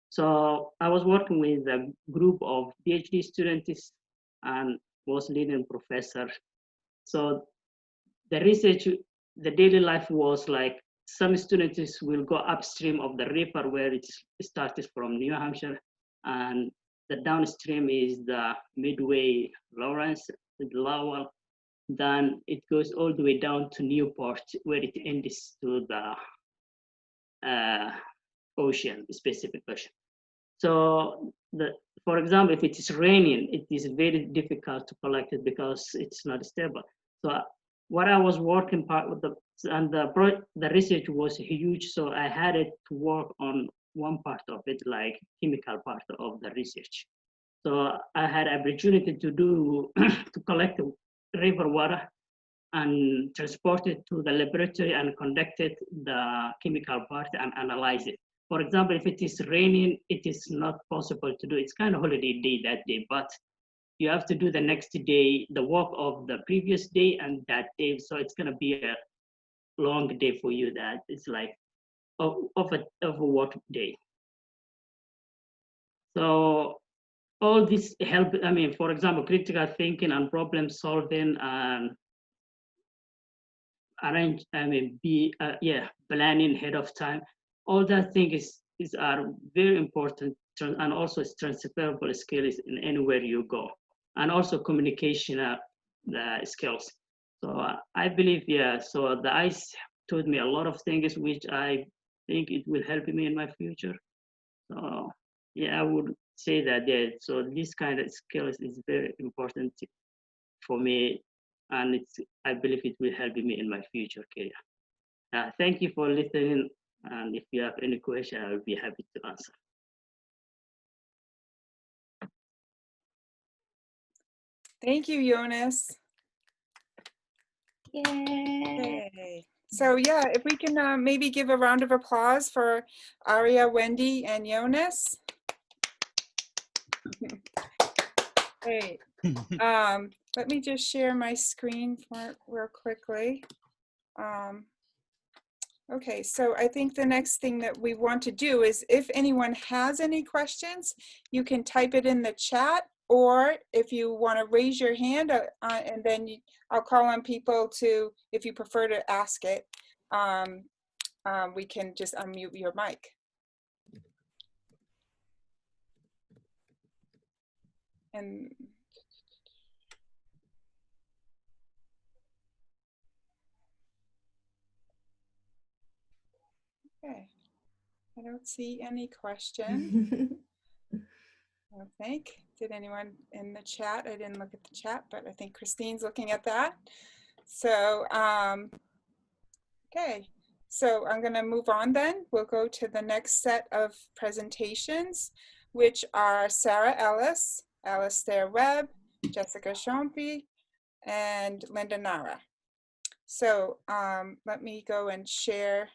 So I was working with a group of PhD students and was leading professor. So the research, the daily life was like some students will go upstream of the river where it started from New Hampshire, and the downstream is the Midway, Lawrence, Lowell. Then it goes all the way down to Newport, where it ends to the ocean, Pacific Ocean. So, for example, if it is raining, it is very difficult to collect it because it's not stable. So, what I was working part with the research was huge, so I had it to work on one part of it, like chemical part of the research. So I had opportunity to do to collect the river water and transport it to the laboratory and conduct it the chemical part and analyze it. For example, if it is raining, it is not possible to do. It's kind of holiday day that day, but you have to do the next day, the work of the previous day and that day. So it's gonna be a long day for you. That it's like of a work day. So all this help. I mean, for example, critical thinking and problem solving and planning ahead of time. All that things are very important, and also it's transferable skills in anywhere you go, and also communication skills. So I believe, so the ICE taught me a lot of things which I think it will help me in my future. So yeah, I would say that, so this kind of skills is very important for me, and I believe it will help me in my future career. Thank you for listening, and if you have any question, I will be happy to answer. Thank you, Jonas. Yay. So yeah, if we can maybe give a round of applause for Aria, Wendy, and Jonas. Great. Let me just share my screen real quickly. Okay, so I think the next thing that we want to do is if anyone has any questions, you can type it in the chat, or if you want to raise your hand and then I'll call on people to, if you prefer to ask it, we can just unmute your mic. And okay, I don't see any questions. I think. Did anyone in the chat? I didn't look at the chat, but I think Christine's looking at that. So, okay. So I'm going to move on then. We'll go to the next set of presentations, which are Sarah Ellis, Alastair Webb, Jessica Shompi, and Linda Nara. So let me go and share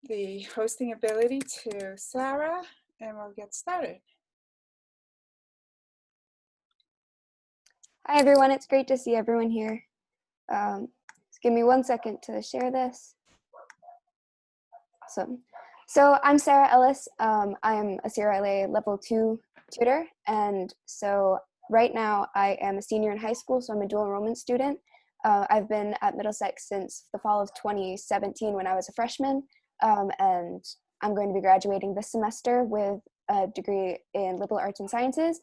the hosting ability to Sarah, and we'll get started. Hi everyone, it's great to see everyone here. Just give me 1 second to share this. Awesome. So I'm Sarah Ellis. I am a CRLA Level 2 tutor, and so right now I am a senior in high school, so I'm a dual enrollment student. I've been at Middlesex since the fall of 2017 when I was a freshman, and I'm going to be graduating this semester with a degree in liberal arts and sciences.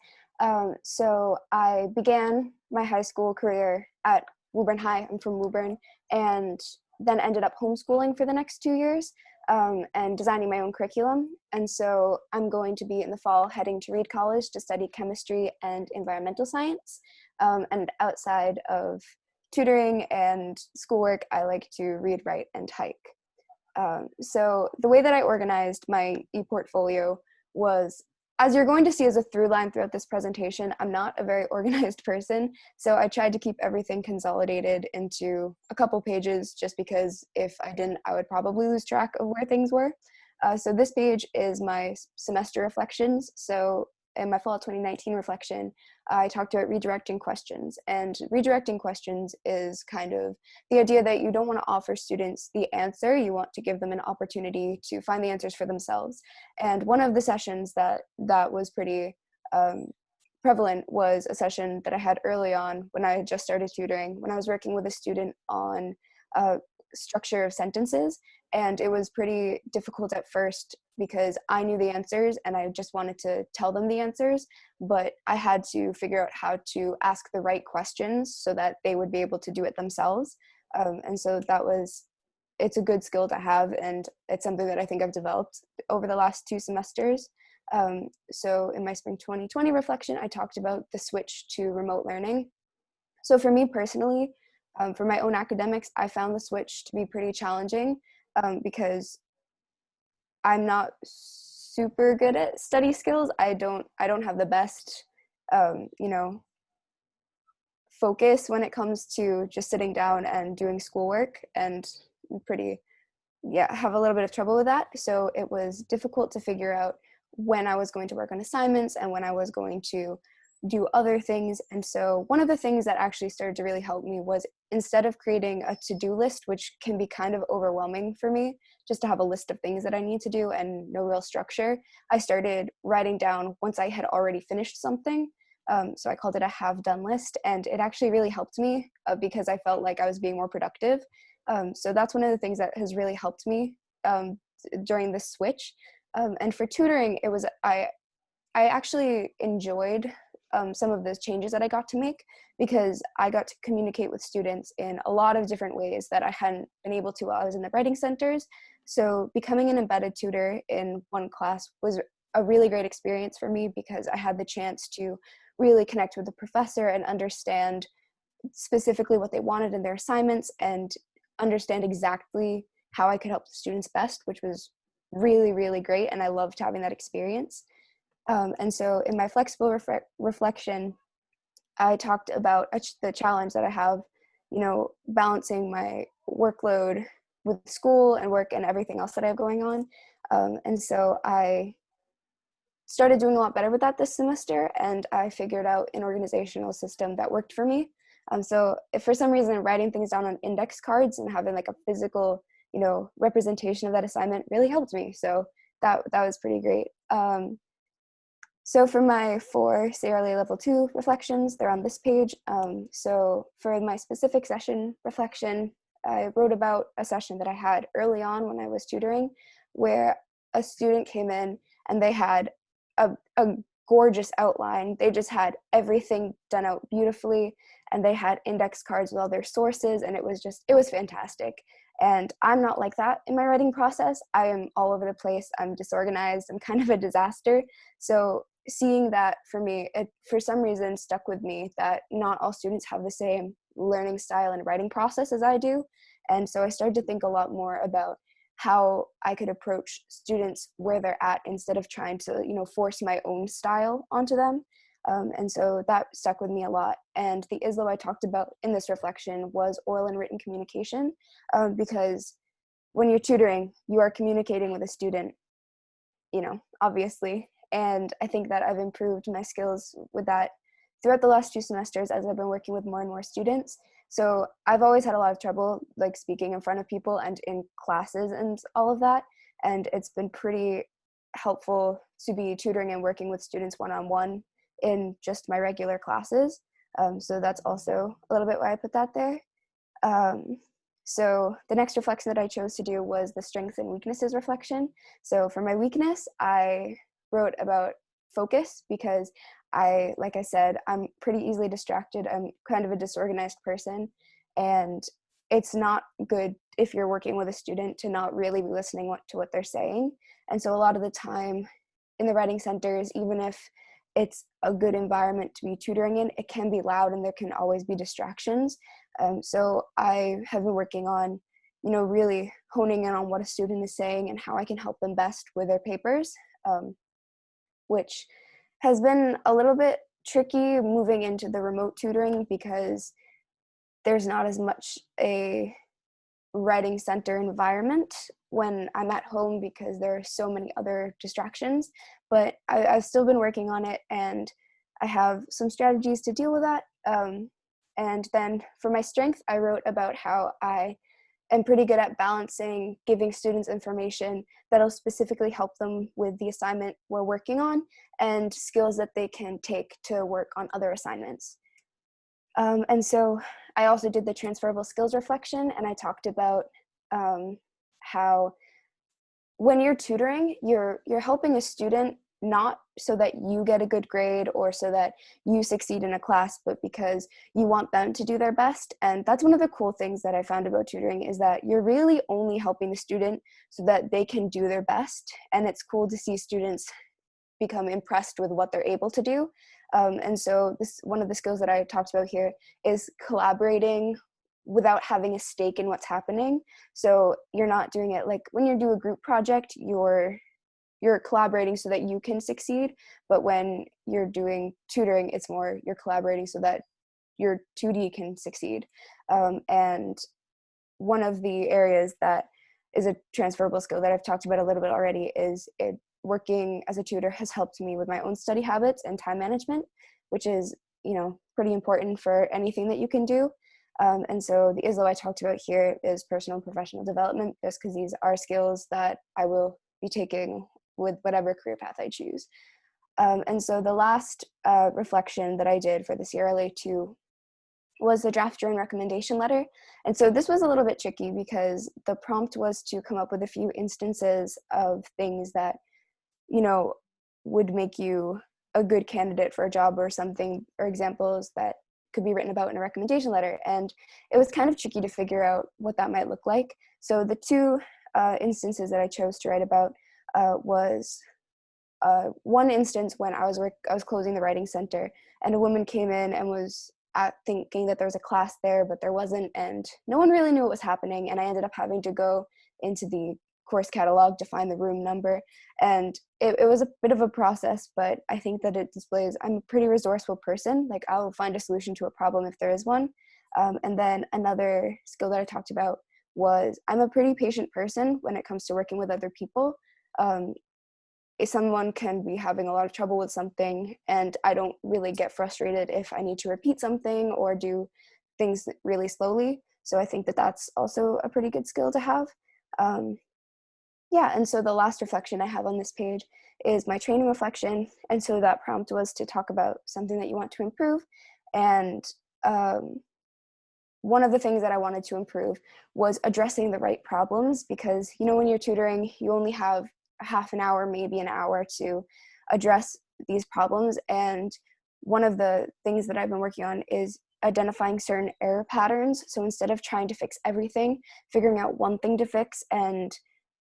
So I began my high school career at Woburn High. I'm from Woburn, and then ended up homeschooling for the next 2 years and designing my own curriculum. And so I'm going to be in the fall heading to Reed College to study chemistry and environmental science. And outside of tutoring and schoolwork, I like to read, write, and hike. So the way that I organized my ePortfolio was, as you're going to see as a through line throughout this presentation, I'm not a very organized person. So I tried to keep everything consolidated into a couple pages, just because if I didn't, I would probably lose track of where things were. So this page is my semester reflections. So in my fall 2019 reflection, I talked about redirecting questions. And redirecting questions is kind of the idea that you don't want to offer students the answer, you want to give them an opportunity to find the answers for themselves. And one of the sessions that was pretty prevalent was a session that I had early on when I had just started tutoring, when I was working with a student on structure of sentences. And it was pretty difficult at first because I knew the answers and I just wanted to tell them the answers, but I had to figure out how to ask the right questions so that they would be able to do it themselves. And so it's a good skill to have, and it's something that I think I've developed over the last 2 semesters. So in my spring 2020 reflection, I talked about the switch to remote learning. So for me personally, for my own academics, I found the switch to be pretty challenging because I'm not super good at study skills. I don't have the best, focus when it comes to just sitting down and doing schoolwork, and have a little bit of trouble with that. So it was difficult to figure out when I was going to work on assignments and when I was going to do other things. And so one of the things that actually started to really help me was, instead of creating a to-do list, which can be kind of overwhelming for me, just to have a list of things that I need to do and no real structure, I started writing down once I had already finished something. So I called it a have done list, and it actually really helped me because I felt like I was being more productive. So that's one of the things that has really helped me during this switch. And for tutoring, it was, I actually enjoyed some of those changes that I got to make, because I got to communicate with students in a lot of different ways that I hadn't been able to while I was in the writing centers. So becoming an embedded tutor in one class was a really great experience for me, because I had the chance to really connect with the professor and understand specifically what they wanted in their assignments and understand exactly how I could help the students best, which was really, really great. And I loved having that experience. And so in my flexible reflection, I talked about the challenge that I have, balancing my workload with school and work and everything else that I have going on. And so I started doing a lot better with that this semester, and I figured out an organizational system that worked for me. So if for some reason writing things down on index cards and having like a physical, representation of that assignment really helped me. So that was pretty great. So for my 4 CRLA Level 2 reflections, they're on this page. So for my specific session reflection, I wrote about a session that I had early on when I was tutoring, where a student came in and they had a gorgeous outline. They just had everything done out beautifully, and they had index cards with all their sources, and it was fantastic. And I'm not like that in my writing process. I am all over the place. I'm disorganized. I'm kind of a disaster. So seeing that, for me, it for some reason stuck with me that not all students have the same learning style and writing process as I do. And so I started to think a lot more about how I could approach students where they're at, instead of trying to, force my own style onto them. And so that stuck with me a lot. And the ISLO I talked about in this reflection was oral and written communication, because when you're tutoring, you are communicating with a student, obviously. And I think that I've improved my skills with that throughout the last 2 semesters as I've been working with more and more students. So I've always had a lot of trouble like speaking in front of people and in classes and all of that. And it's been pretty helpful to be tutoring and working with students one-on-one in just my regular classes. So that's also a little bit why I put that there. So the next reflection that I chose to do was the strengths and weaknesses reflection. So for my weakness, I wrote about focus, because like I said, I'm pretty easily distracted. I'm kind of a disorganized person, and it's not good if you're working with a student to not really be listening to what they're saying. And so a lot of the time in the writing centers, even if it's a good environment to be tutoring in, it can be loud and there can always be distractions. So I have been working on, really honing in on what a student is saying and how I can help them best with their papers, which has been a little bit tricky moving into the remote tutoring because there's not as much a writing center environment when I'm at home because there are so many other distractions. But I've still been working on it, and I have some strategies to deal with that. And then for my strength, I wrote about how I am pretty good at balancing giving students information that'll specifically help them with the assignment we're working on and skills that they can take to work on other assignments. And so I also did the transferable skills reflection, and I talked about how when you're tutoring, you're helping a student not so that you get a good grade or so that you succeed in a class, but because you want them to do their best. And that's one of the cool things that I found about tutoring is that you're really only helping the student so that they can do their best. And it's cool to see students become impressed with what they're able to do. And so one of the skills that I talked about here is collaborating without having a stake in what's happening. So you're not doing it like when you do a group project, you're collaborating so that you can succeed. But when you're doing tutoring, it's more you're collaborating so that your 2D can succeed. And one of the areas that is a transferable skill that I've talked about a little bit already is working as a tutor has helped me with my own study habits and time management, which is, pretty important for anything that you can do. And so the ISLO I talked about here is personal and professional development, just because these are skills that I will be taking with whatever career path I choose. And so the last reflection that I did for the CRLA 2 was the draft joint recommendation letter. And so this was a little bit tricky because the prompt was to come up with a few instances of things that, would make you a good candidate for a job or something, or examples that could be written about in a recommendation letter. And it was kind of tricky to figure out what that might look like. So the two instances that I chose to write about was one instance when I was closing the writing center, and a woman came in and was thinking that there was a class there, but there wasn't, and no one really knew what was happening. And I ended up having to go into the course catalog to find the room number, and it was a bit of a process, but I think that it displays I'm a pretty resourceful person. Like, I'll find a solution to a problem if there is one. And then another skill that I talked about was I'm a pretty patient person when it comes to working with other people. If someone can be having a lot of trouble with something, and I don't really get frustrated if I need to repeat something or do things really slowly. So I think that that's also a pretty good skill to have. And so the last reflection I have on this page is my training reflection. And so that prompt was to talk about something that you want to improve. And one of the things that I wanted to improve was addressing the right problems, because, when you're tutoring, you only have a half an hour, maybe an hour to address these problems. And one of the things that I've been working on is identifying certain error patterns. So instead of trying to fix everything, figuring out one thing to fix and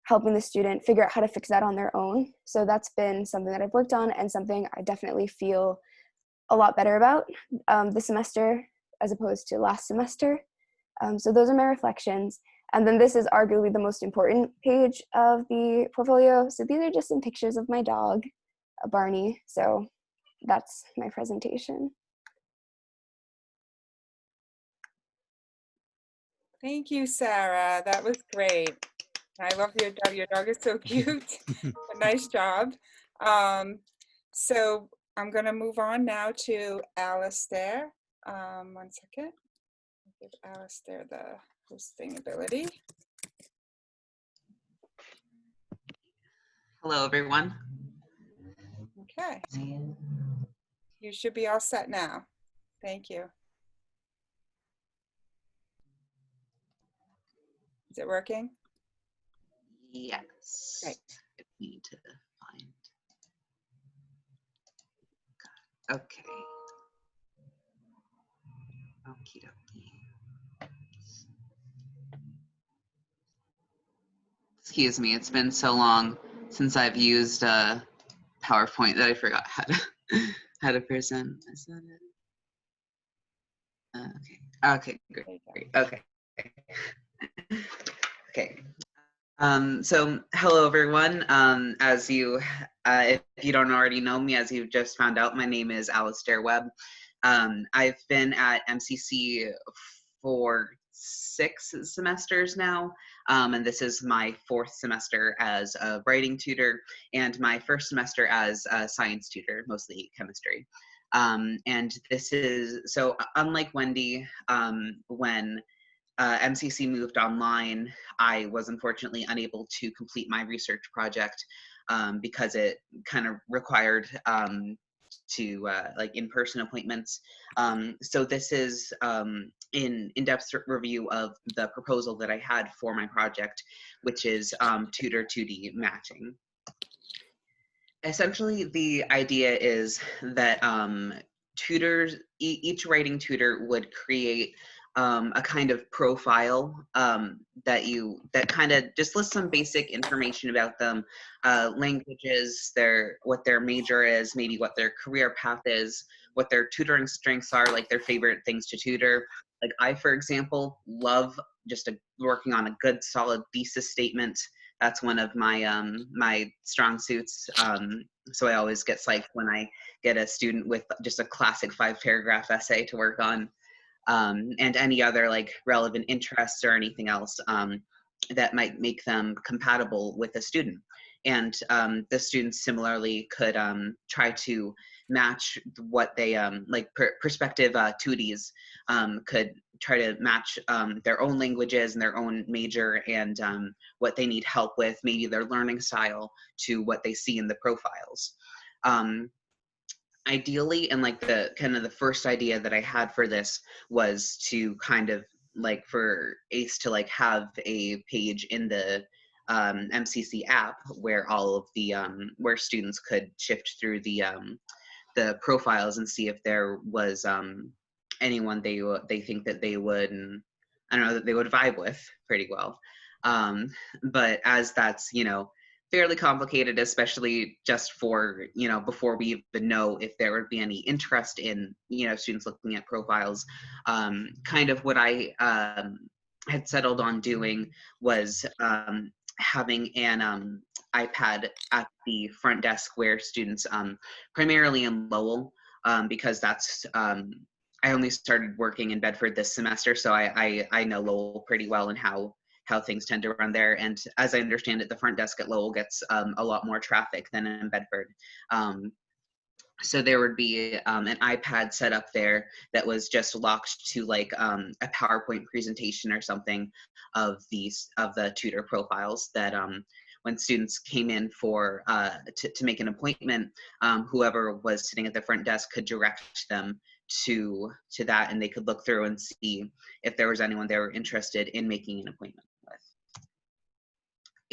helping the student figure out how to fix that on their own. So that's been something that I've worked on and something I definitely feel a lot better about this semester as opposed to last semester. So those are my reflections. And then this is arguably the most important page of the portfolio. So these are just some pictures of my dog, Barney. So that's my presentation. Thank you, Sarah. That was great. I love your dog. Your dog is so cute. Nice job. So I'm going to move on now to Alistair. 1 second. Give Alistair the hosting ability. Hello, everyone. Okay. You should be all set now. Thank you. Is it working? Yes. Great. I need to find. Okay. Okie dokie. Excuse me, it's been so long since I've used PowerPoint that I forgot how to present. Is that it? Okay. Okay, great. Okay. Okay. So hello everyone. As you, if you don't already know me, as you've just found out, my name is Alistair Webb. I've been at MCC for 6 semesters now, and this is my 4th semester as a writing tutor and my 1st semester as a science tutor, mostly chemistry. And this is, so unlike Wendy, when MCC moved online, I was unfortunately unable to complete my research project because it kind of required like in-person appointments. So this is an in-depth review of the proposal that I had for my project, which is tutor 2D matching. Essentially, the idea is that tutors, each writing tutor would create a kind of profile that kind of just lists some basic information about them, languages, what their major is, maybe what their career path is, what their tutoring strengths are, like their favorite things to tutor. Like I, for example, love just working on a good, solid thesis statement. That's one of my my strong suits. So I always get psyched when I get a student with just a classic 5-paragraph essay to work on. And any other like relevant interests or anything else that might make them compatible with a student. And the students similarly could try to match what they, like prospective tuties could try to match their own languages and their own major and what they need help with, maybe their learning style, to what they see in the profiles. Ideally, and like the kind of the first idea that I had for this was to kind of like for ACE to like have a page in the MCC app where all of the where students could shift through the profiles and see if there was anyone they think that they would, and I don't know, that they would vibe with pretty well. But as that's, you know, fairly complicated, especially just for, you know, before we even know if there would be any interest in, you know, students looking at profiles. Kind of what I had settled on doing was having an iPad at the front desk where students, primarily in Lowell, because that's, I only started working in Bedford this semester, so I know Lowell pretty well and how things tend to run there. And as I understand it, the front desk at Lowell gets a lot more traffic than in Bedford. So there would be an iPad set up there that was just locked to like a PowerPoint presentation or something of the tutor profiles that when students came in for to make an appointment, whoever was sitting at the front desk could direct them to that, and they could look through and see if there was anyone they were interested in making an appointment with.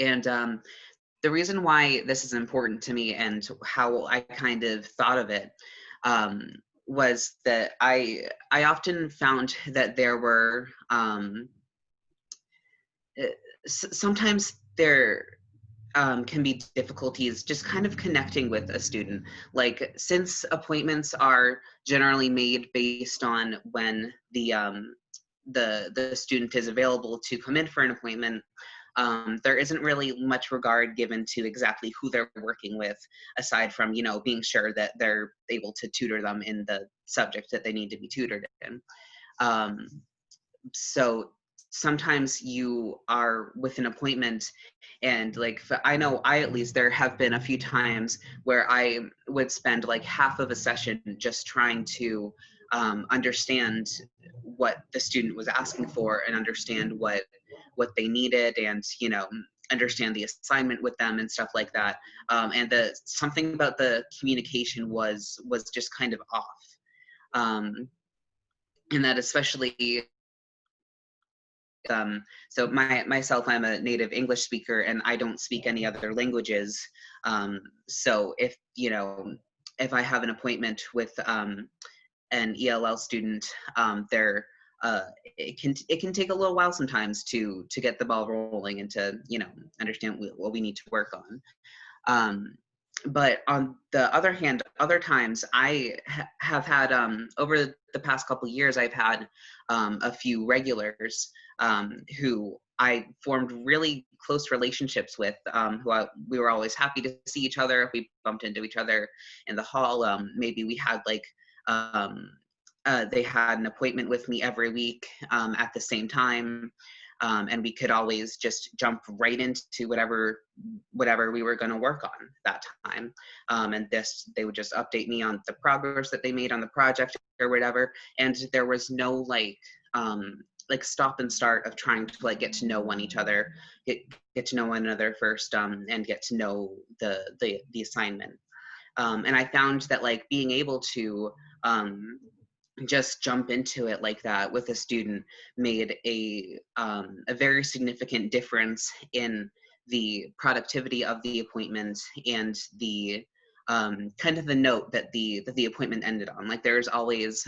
And the reason why this is important to me and how I kind of thought of it was that I often found that there were sometimes there can be difficulties just kind of connecting with a student. Like, since appointments are generally made based on when the student is available to come in for an appointment, there isn't really much regard given to exactly who they're working with, aside from, you know, being sure that they're able to tutor them in the subject that they need to be tutored in. So sometimes you are with an appointment, and like, I know at least there have been a few times where I would spend like half of a session just trying to understand what the student was asking for and understand what they needed, and, you know, understand the assignment with them and stuff like that. And something about the communication was just kind of off. And that especially, so myself, I'm a native English speaker and I don't speak any other languages. So if, you know, if I have an appointment with an ELL student, it can take a little while sometimes to get the ball rolling and to, you know, understand what we need to work on. But on the other hand, other times I have had, over the past couple of years, I've had a few regulars who I formed really close relationships with, we were always happy to see each other. If we bumped into each other in the hall, maybe we had like, they had an appointment with me every week at the same time. And we could always just jump right into whatever we were going to work on that time. And they would just update me on the progress that they made on the project or whatever. And there was no like stop and start of trying to like get to know get to know one another first, and get to know the assignment. And I found that like being able to just jump into it like that with a student made a very significant difference in the productivity of the appointment and the kind of the note that the appointment ended on. Like there's always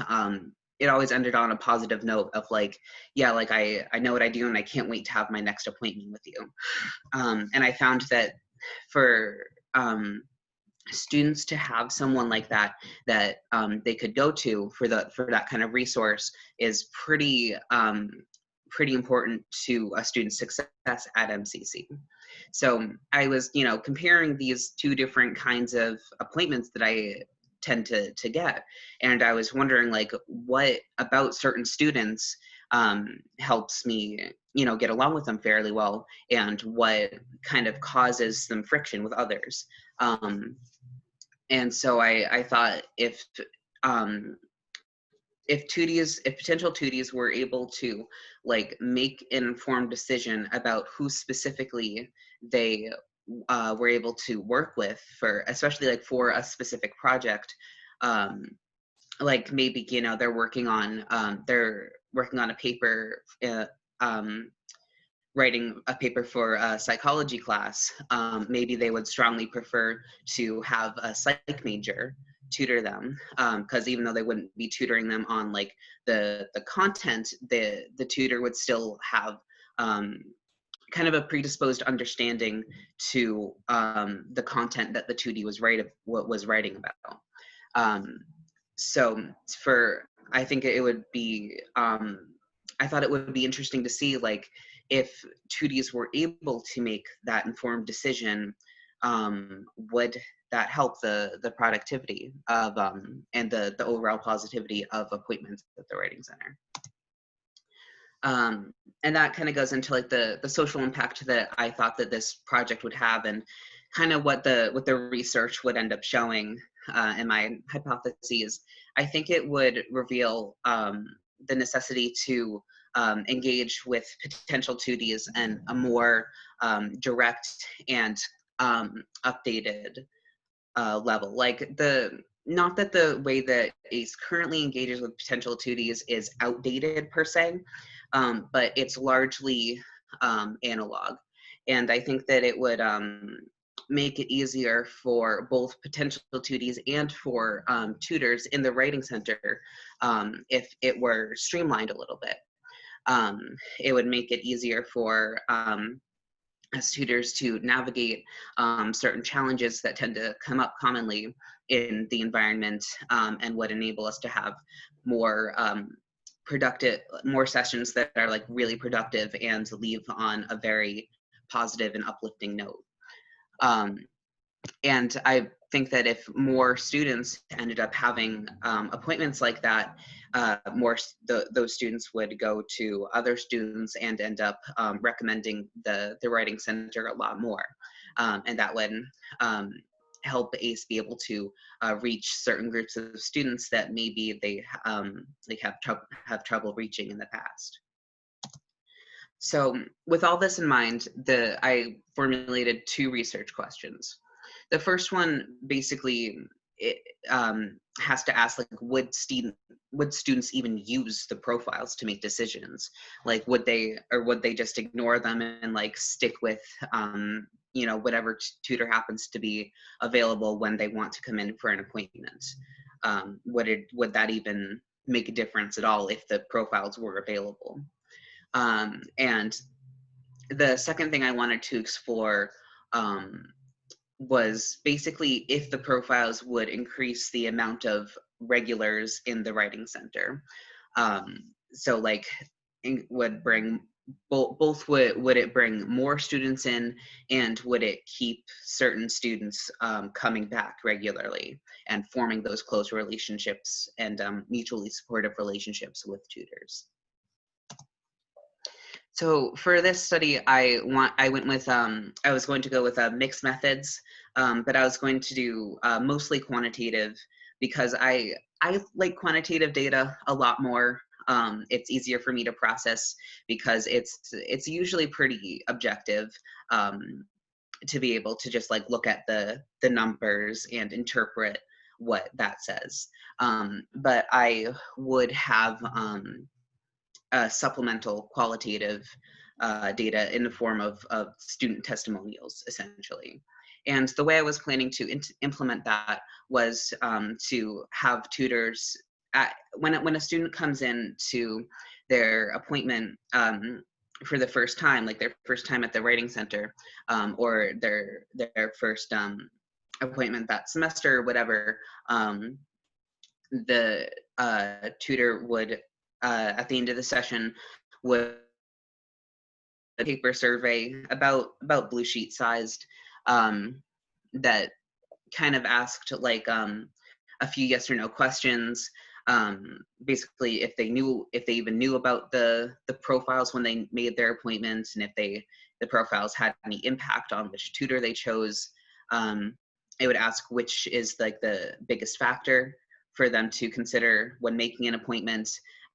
it always ended on a positive note of like, yeah, like I know what I do and I can't wait to have my next appointment with you. And I found that for students to have someone like that they could go to for that kind of resource is pretty important to a student's success at MCC. So I was, you know, comparing these two different kinds of appointments that I tend to get, and I was wondering like what about certain students helps me, you know, get along with them fairly well, and what kind of causes some friction with others. And so I thought if potential tuties were able to like make an informed decision about who specifically they were able to work with especially like for a specific project, like maybe, you know, they're working on a paper, writing a paper for a psychology class, maybe they would strongly prefer to have a psych major tutor them, because even though they wouldn't be tutoring them on like the content, the tutor would still have kind of a predisposed understanding to the content that the tutee was writing about. So I think it would be, I thought it would be interesting to see like if tutees were able to make that informed decision, would that help the productivity of and the overall positivity of appointments at the Writing Center. And that kind of goes into like the social impact that I thought that this project would have, and kind of what the research would end up showing, in my hypotheses. I think it would reveal the necessity to engage with potential tutees and a more direct and updated level. Like not that the way that ACE currently engages with potential tutees is outdated per se, but it's largely analog. And I think that it would make it easier for both potential tutees and for tutors in the Writing Center if it were streamlined a little bit. It would make it easier for as tutors to navigate certain challenges that tend to come up commonly in the environment, and would enable us to have more more sessions that are like really productive and leave on a very positive and uplifting note. And I think that if more students ended up having appointments like that, those students would go to other students and end up recommending the Writing Center a lot more. And that would help ACE be able to reach certain groups of students that maybe they have trouble reaching in the past. So with all this in mind, I formulated 2 research questions. The first one basically has to ask, like, would students even use the profiles to make decisions? Like, would they just ignore them and like stick with whatever tutor happens to be available when they want to come in for an appointment. Would that even make a difference at all if the profiles were available? And the second thing I wanted to explore was basically if the profiles would increase the amount of regulars in the writing center. So like would bring both would it bring more students in, and would it keep certain students coming back regularly and forming those close relationships and mutually supportive relationships with tutors? So for this study, I was going to go with mixed methods, but I was going to do mostly quantitative because I like quantitative data a lot more. It's easier for me to process because it's usually pretty objective to be able to just like look at the numbers and interpret what that says. But I would have supplemental qualitative data in the form of student testimonials, essentially. And the way I was planning to implement that was to have tutors, when a student comes in to their appointment for the first time, like their first time at the writing center, or their first appointment that semester or whatever, the tutor would, at the end of the session, would a paper survey about blue sheet sized that kind of asked like a few yes or no questions, basically if they even knew about the profiles when they made their appointments, and if the profiles had any impact on which tutor they chose. It would ask which is like the biggest factor for them to consider when making an appointment,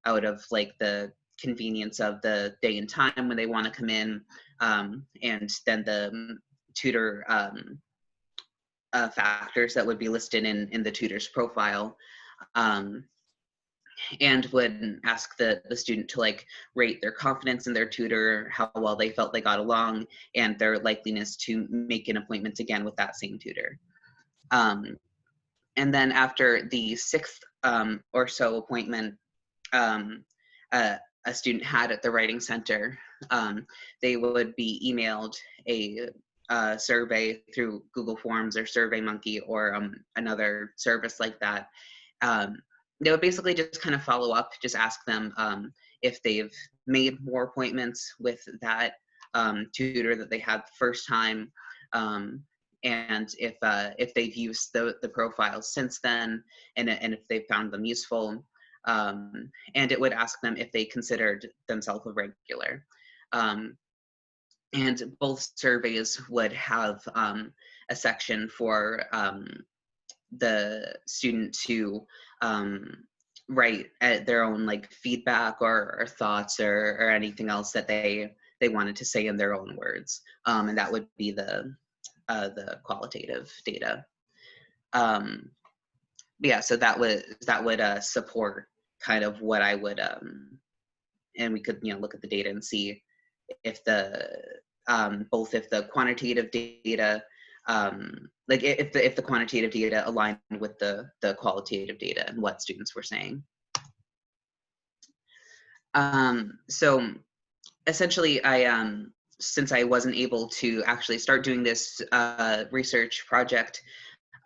out of like the convenience of the day and time when they want to come in, and then the tutor factors that would be listed in the tutor's profile, and would ask the student to like rate their confidence in their tutor, how well they felt they got along, and their likeliness to make an appointment again with that same tutor. And then after the sixth or so appointment a student had at the writing center, they would be emailed a survey through Google Forms or SurveyMonkey or another service like that. They would basically just kind of follow up, just ask them if they've made more appointments with that tutor that they had the first time, and if they've used the profiles since then, and if they've found them useful. And it would ask them if they considered themselves a regular. And both surveys would have a section for the student to write their own like feedback or thoughts or anything else that they wanted to say in their own words. And that would be the qualitative data. Yeah, so that would support kind of what I would, and we could look at the data and see if the both if the quantitative data, like if the quantitative data aligned with the qualitative data and what students were saying. So essentially, since I wasn't able to actually start doing this research project,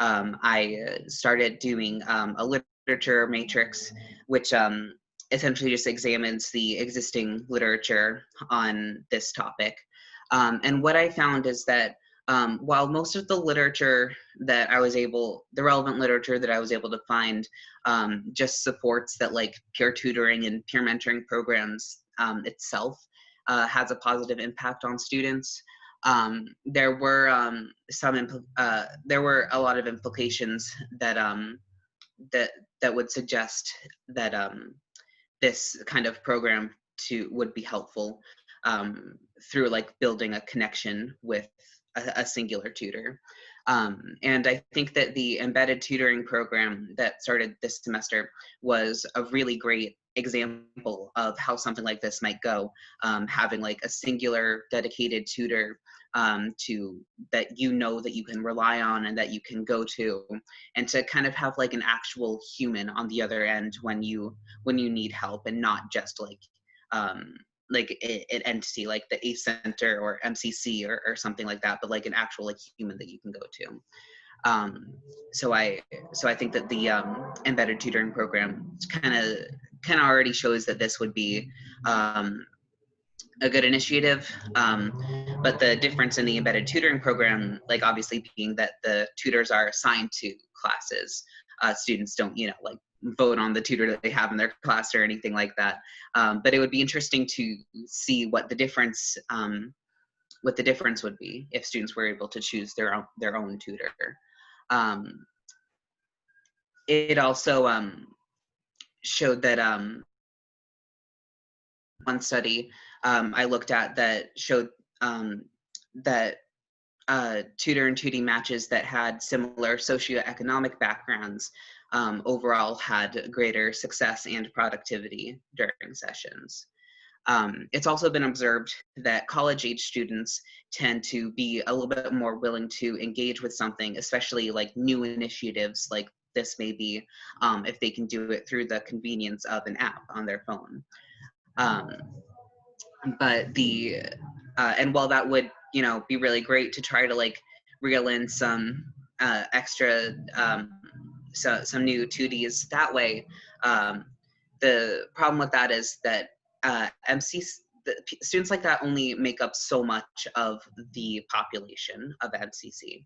I started doing a literature matrix, which essentially just examines the existing literature on this topic. And what I found is that while most of the literature that the relevant literature that I was able to find just supports that like peer tutoring and peer mentoring programs itself has a positive impact on students, there were a lot of implications that would suggest that this kind of program would be helpful through like building a connection with a singular tutor. And I think that the embedded tutoring program that started this semester was a really great example of how something like this might go, having like a singular dedicated tutor to that you know that you can rely on and that you can go to, and to kind of have like an actual human on the other end when you need help, and not just like an entity like the ACE Center or MCC or something like that, but like an actual like human that you can go to. So I think that the embedded tutoring program kind of already shows that this would be a good initiative. But the difference in the embedded tutoring program, like obviously being that the tutors are assigned to classes, students don't, like vote on the tutor that they have in their class or anything like that. But it would be interesting to see what the difference would be if students were able to choose their own tutor. It also showed that one study I looked at that showed that tutor and tutee matches that had similar socioeconomic backgrounds overall had greater success and productivity during sessions. It's also been observed that college-age students tend to be a little bit more willing to engage with something, especially like new initiatives like this may be, if they can do it through the convenience of an app on their phone. But and while that would, be really great to try to like reel in some extra, some new 2Ds that way, the problem with that is that students like that only make up so much of the population of MCC,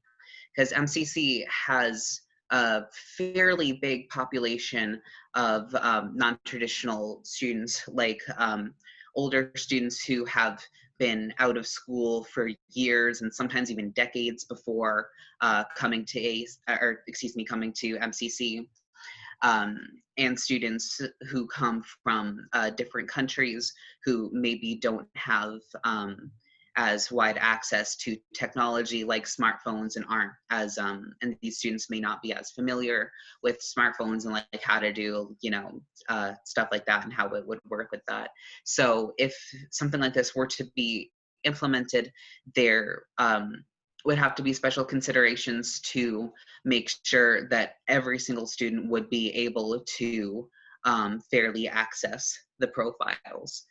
because MCC has a fairly big population of non-traditional students, like older students who have been out of school for years and sometimes even decades before coming to MCC, and students who come from different countries who maybe don't have as wide access to technology like smartphones, and aren't as and these students may not be as familiar with smartphones and like how to do stuff like that and how it would work with that. So if something like this were to be implemented, there would have to be special considerations to make sure that every single student would be able to fairly access the profiles.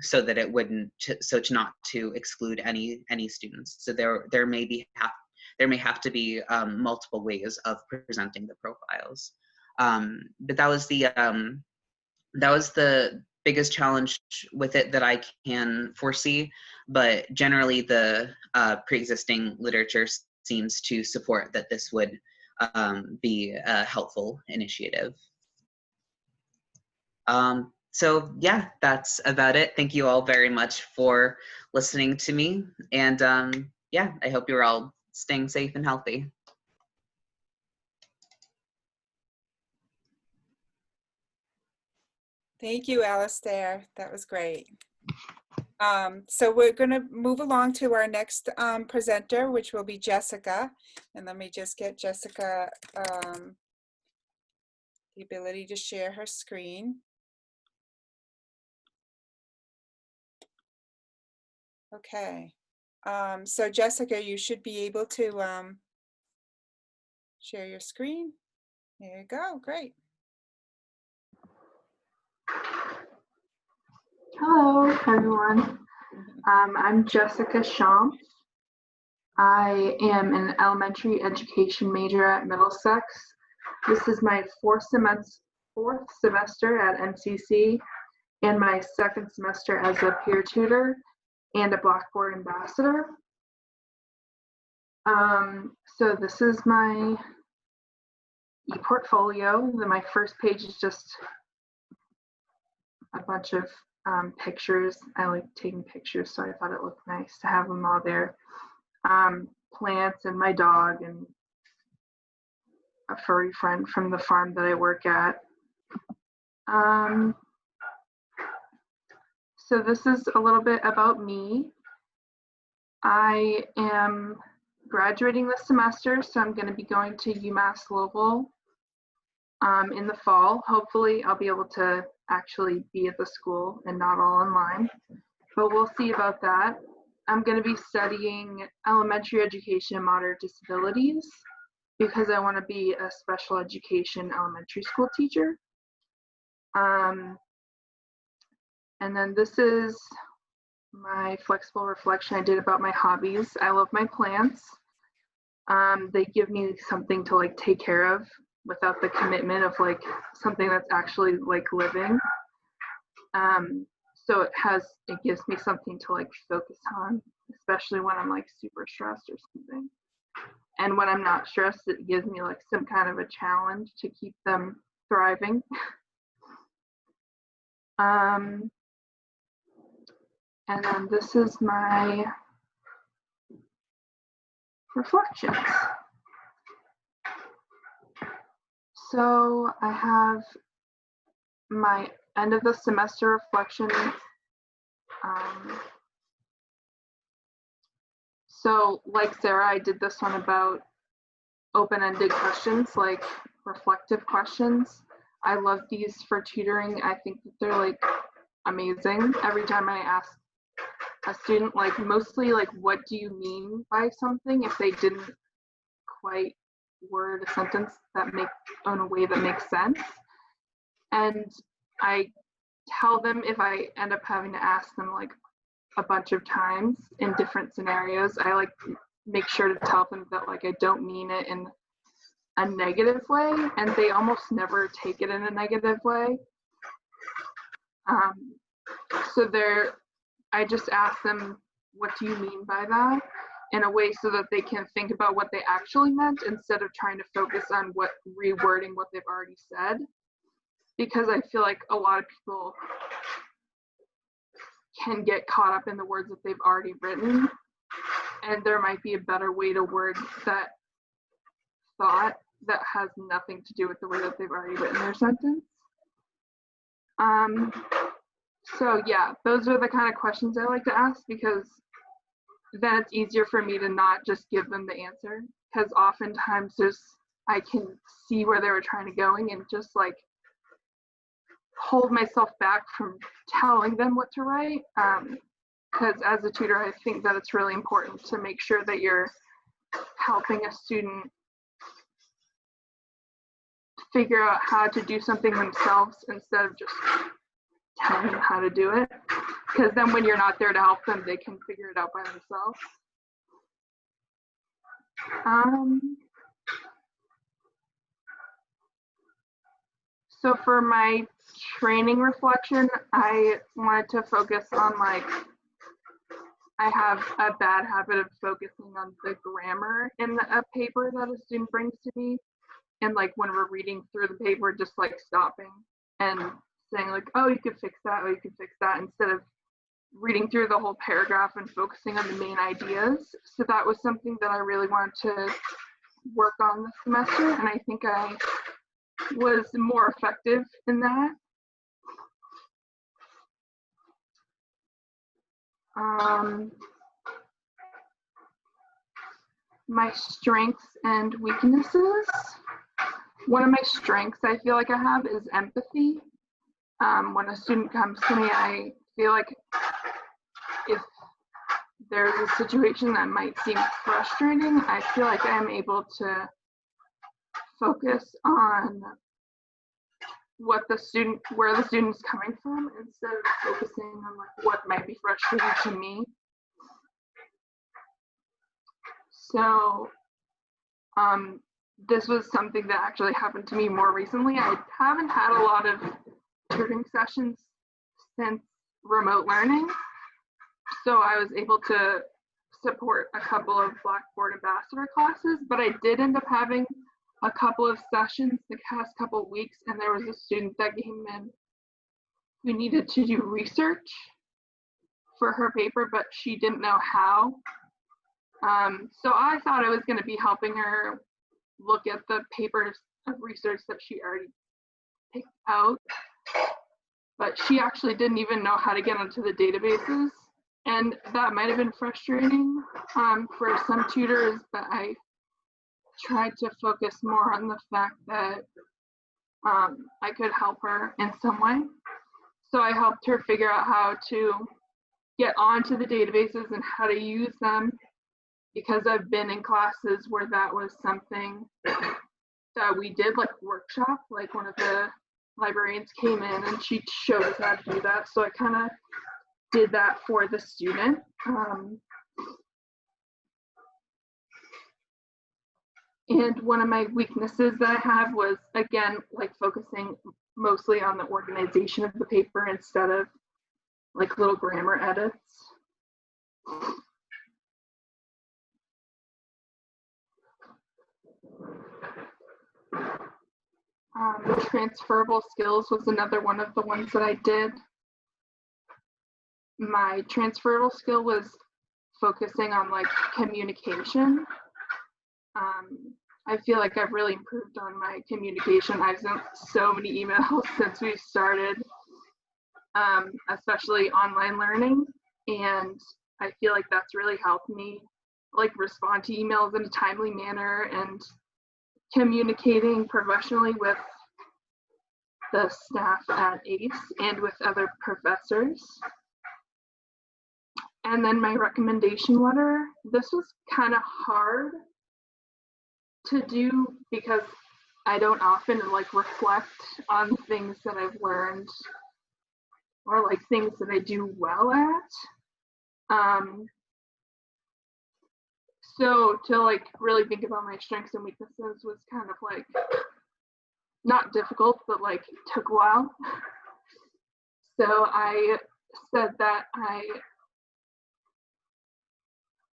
So that it wouldn't, so to not to exclude any students. So there may have to be multiple ways of presenting the profiles. But that was the biggest challenge with it that I can foresee. But generally, the pre-existing literature seems to support that this would be a helpful initiative. So yeah, that's about it. Thank you all very much for listening to me. And yeah, I hope you're all staying safe and healthy. Thank you, Alistair. That was great. So we're going to move along to our next presenter, which will be Jessica. And let me just get Jessica the ability to share her screen. Okay, so Jessica, you should be able to share your screen. There you go, great. Hello, everyone. I'm Jessica Champs. I am an elementary education major at Middlesex. This is my fourth semester at MCC and my second semester as a peer tutor and a Blackboard ambassador. So this is my e-portfolio. My first page is just a bunch of pictures. I like taking pictures, so I thought it looked nice to have them all there. Plants and my dog and a furry friend from the farm that I work at. So this is a little bit about me. I am graduating this semester, so I'm going to be going to UMass Lowell in the fall. Hopefully I'll be able to actually be at the school and not all online, but we'll see about that. I'm going to be studying elementary education and moderate disabilities because I want to be a special education elementary school teacher. And then this is my flexible reflection I did about my hobbies. I love my plants. They give me something to like take care of without the commitment of like something that's actually like living. So it gives me something to like focus on, especially when I'm like super stressed or something. And when I'm not stressed, it gives me like some kind of a challenge to keep them thriving. And then this is my reflections. So I have my end of the semester reflection. So like Sarah, I did this one about open-ended questions, like reflective questions. I love these for tutoring. I think that they're like amazing. Every time I ask a student, like mostly like, what do you mean by something, if they didn't quite word a sentence that in a way that makes sense. And I tell them, if I end up having to ask them like a bunch of times in different scenarios, I like make sure to tell them that like I don't mean it in a negative way, and they almost never take it in a negative way. So I just ask them, what do you mean by that, in a way so that they can think about what they actually meant instead of trying to focus on rewording what they've already said. Because I feel like a lot of people can get caught up in the words that they've already written, and there might be a better way to word that thought that has nothing to do with the way that they've already written their sentence. So yeah, those are the kind of questions I like to ask, because then it's easier for me to not just give them the answer, because oftentimes I can see where they were trying to go and just like hold myself back from telling them what to write. Because as a tutor, I think that it's really important to make sure that you're helping a student figure out how to do something themselves instead of just telling them how to do it. Because then when you're not there to help them, they can figure it out by themselves. So for my training reflection, I wanted to focus on like, I have a bad habit of focusing on the grammar in a paper that a student brings to me. And like when we're reading through the paper, just like stopping and saying like, oh, you could fix that, or you could fix that, instead of reading through the whole paragraph and focusing on the main ideas. So that was something that I really wanted to work on this semester, and I think I was more effective in that. My strengths and weaknesses. One of my strengths I feel like I have is empathy. When a student comes to me, I feel like if there's a situation that might seem frustrating, I feel like I'm able to focus on where the student's coming from, instead of focusing on like what might be frustrating to me. So this was something that actually happened to me more recently. I haven't had a lot of tutoring sessions since remote learning, so I was able to support a couple of Blackboard Ambassador classes, but I did end up having a couple of sessions the past couple of weeks, and there was a student that came in who needed to do research for her paper, but she didn't know how. So I thought I was going to be helping her look at the papers of research that she already picked out, but she actually didn't even know how to get onto the databases, and that might have been frustrating for some tutors, but I tried to focus more on the fact that I could help her in some way. So I helped her figure out how to get onto the databases and how to use them, because I've been in classes where that was something that we did, like workshop, like one of the librarians came in and she showed us how to do that. So I kind of did that for the student. And one of my weaknesses that I have was, again, like focusing mostly on the organization of the paper instead of like little grammar edits. Transferable skills was another one of the ones that I did. My transferable skill was focusing on like communication. I feel like I've really improved on my communication. I've sent so many emails since we started, especially online learning. And I feel like that's really helped me like respond to emails in a timely manner and communicating professionally with the staff at ACE and with other professors. And then my recommendation letter, this was kind of hard to do because I don't often like reflect on things that I've learned or like things that I do well at. So to like really think about my strengths and weaknesses was kind of like not difficult, but like took a while. So I said that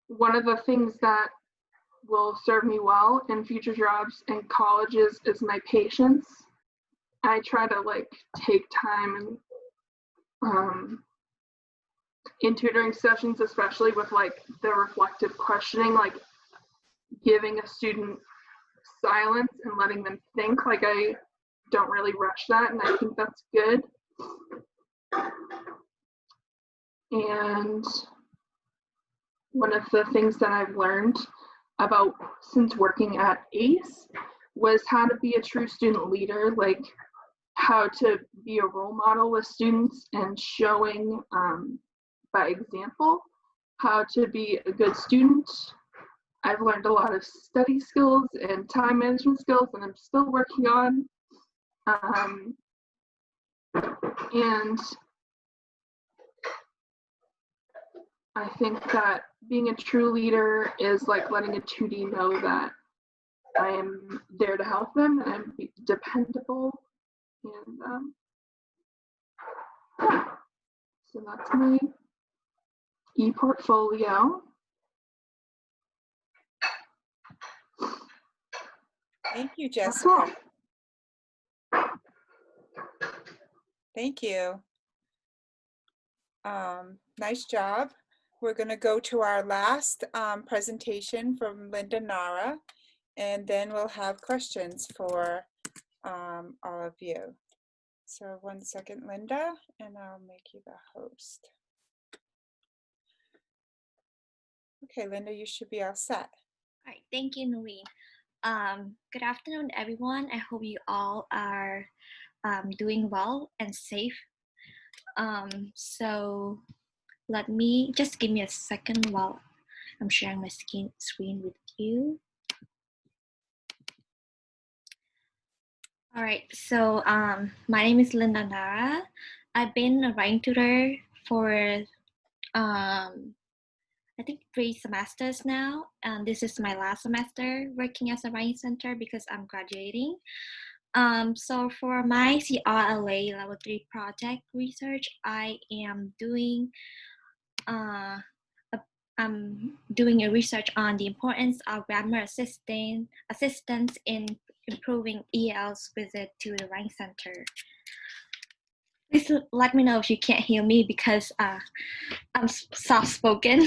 one of the things that will serve me well in future jobs and colleges is my patience. I try to like take time and in tutoring sessions, especially with like the reflective questioning, like giving a student silence and letting them think, like I don't really rush that, and I think that's good. And one of the things that I've learned about since working at ACE was how to be a true student leader, like how to be a role model with students and showing by example how to be a good student. I've learned a lot of study skills and time management skills, and I'm still working on. And I think that being a true leader is like letting a 2D know that I am there to help them and I'm dependable. And yeah. So that's my e-portfolio. Thank you, Jessica. Thank you. Nice job. We're going to go to our last presentation from Linda Nara, and then we'll have questions for all of you. So 1 second, Linda, and I'll make you the host. Okay, Linda, you should be all set. All right, thank you, Noreen. Good afternoon, everyone. I hope you all are doing well and safe. So let me just give me a second while I'm sharing my screen with you. All right, so my name is Linda Nara. I've been a writing tutor for I think 3 semesters now, and this is my last semester working as a writing center because I'm graduating. So for my CRLA Level 3 project research, I am doing a research on the importance of grammar assistance in improving EL's visit to the writing center. Please let me know if you can't hear me because I'm soft-spoken.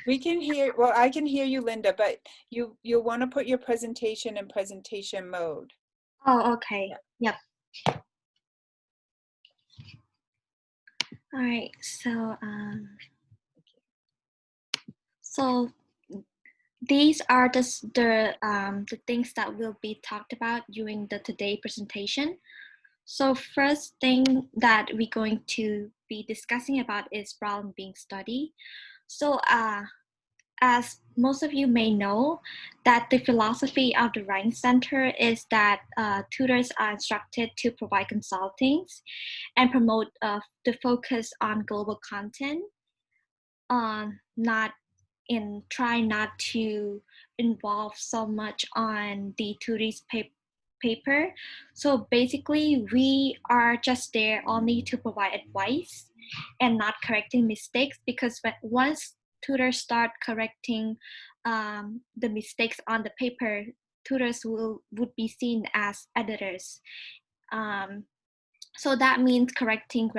We can hear, well, I can hear you, Linda, but you'll want to put your presentation in presentation mode. Oh, okay. Yep. All right. So these are the things that will be talked about during the today presentation. So first thing that we're going to be discussing about is problem-based study. So as most of you may know, that the philosophy of the Rhine Center is that tutors are instructed to provide consultings and promote the focus on global content, try not to involve so much on the tutor's paper. So basically, we are just there only to provide advice and not correcting mistakes, because once tutors start correcting the mistakes on the paper, tutors would be seen as editors. So that means correcting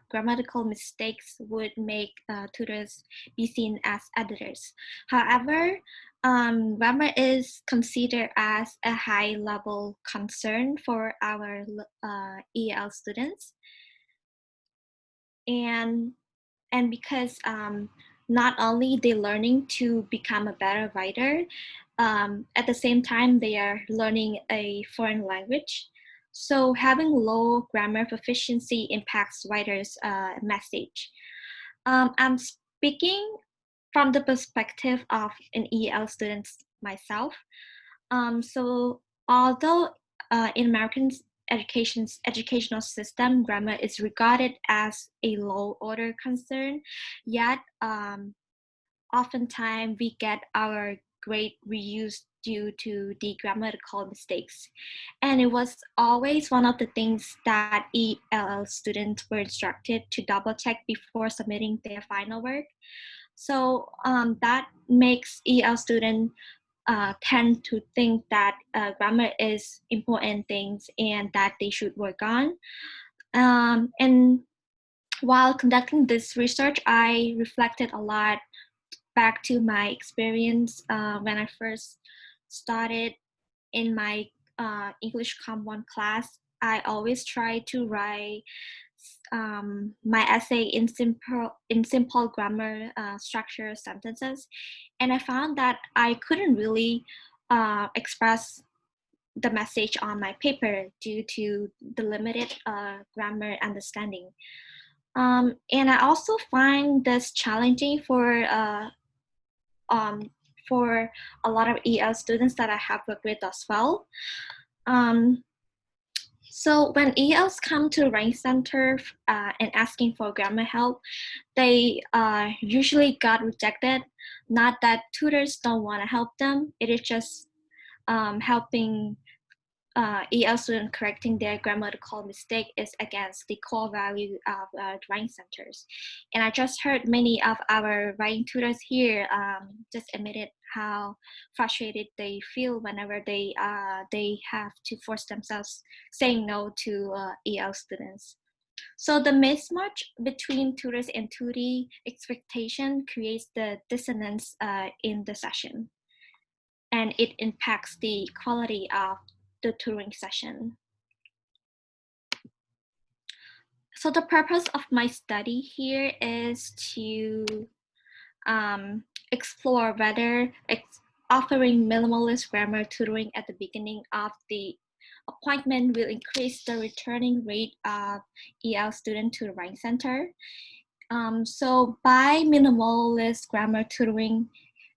grammatical mistakes would make tutors be seen as editors. However, grammar is considered as a high-level concern for our EL students, and because not only they're learning to become a better writer, at the same time they are learning a foreign language. So having low grammar proficiency impacts writers' message. I'm speaking from the perspective of an EL student myself. So although in American educational system, grammar is regarded as a low order concern, yet oftentimes we get our grade reused due to the grammatical mistakes. And it was always one of the things that ELL students were instructed to double check before submitting their final work. So that makes EL students tend to think that grammar is important things and that they should work on. And while conducting this research, I reflected a lot back to my experience when I first started in my English Com 1 class. I always try to write my essay in simple grammar structure sentences, and I found that I couldn't really express the message on my paper due to the limited grammar understanding. And I also find this challenging for a lot of EL students that I have worked with as well. So when ELs come to Rhine Center and asking for grammar help, they usually got rejected. Not that tutors don't want to help them, it is just helping EL students correcting their grammatical mistake is against the core value of Rhine Centers. And I just heard many of our writing tutors here just admitted how frustrated they feel whenever they have to force themselves saying no to EL students. So the mismatch between tutors and tutee expectation creates the dissonance in the session, and it impacts the quality of the tutoring session. So the purpose of my study here is to explore whether offering minimalist grammar tutoring at the beginning of the appointment will increase the returning rate of EL students to the Rhine Center. So by minimalist grammar tutoring,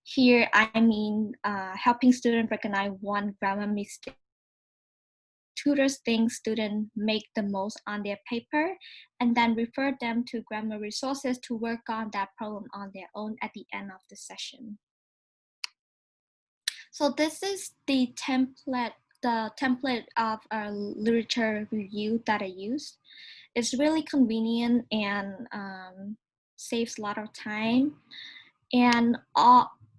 here I mean helping students recognize one grammar mistake tutors think students make the most on their paper, and then refer them to grammar resources to work on that problem on their own at the end of the session. So this is the template of our literature review that I used. It's really convenient and saves a lot of time. And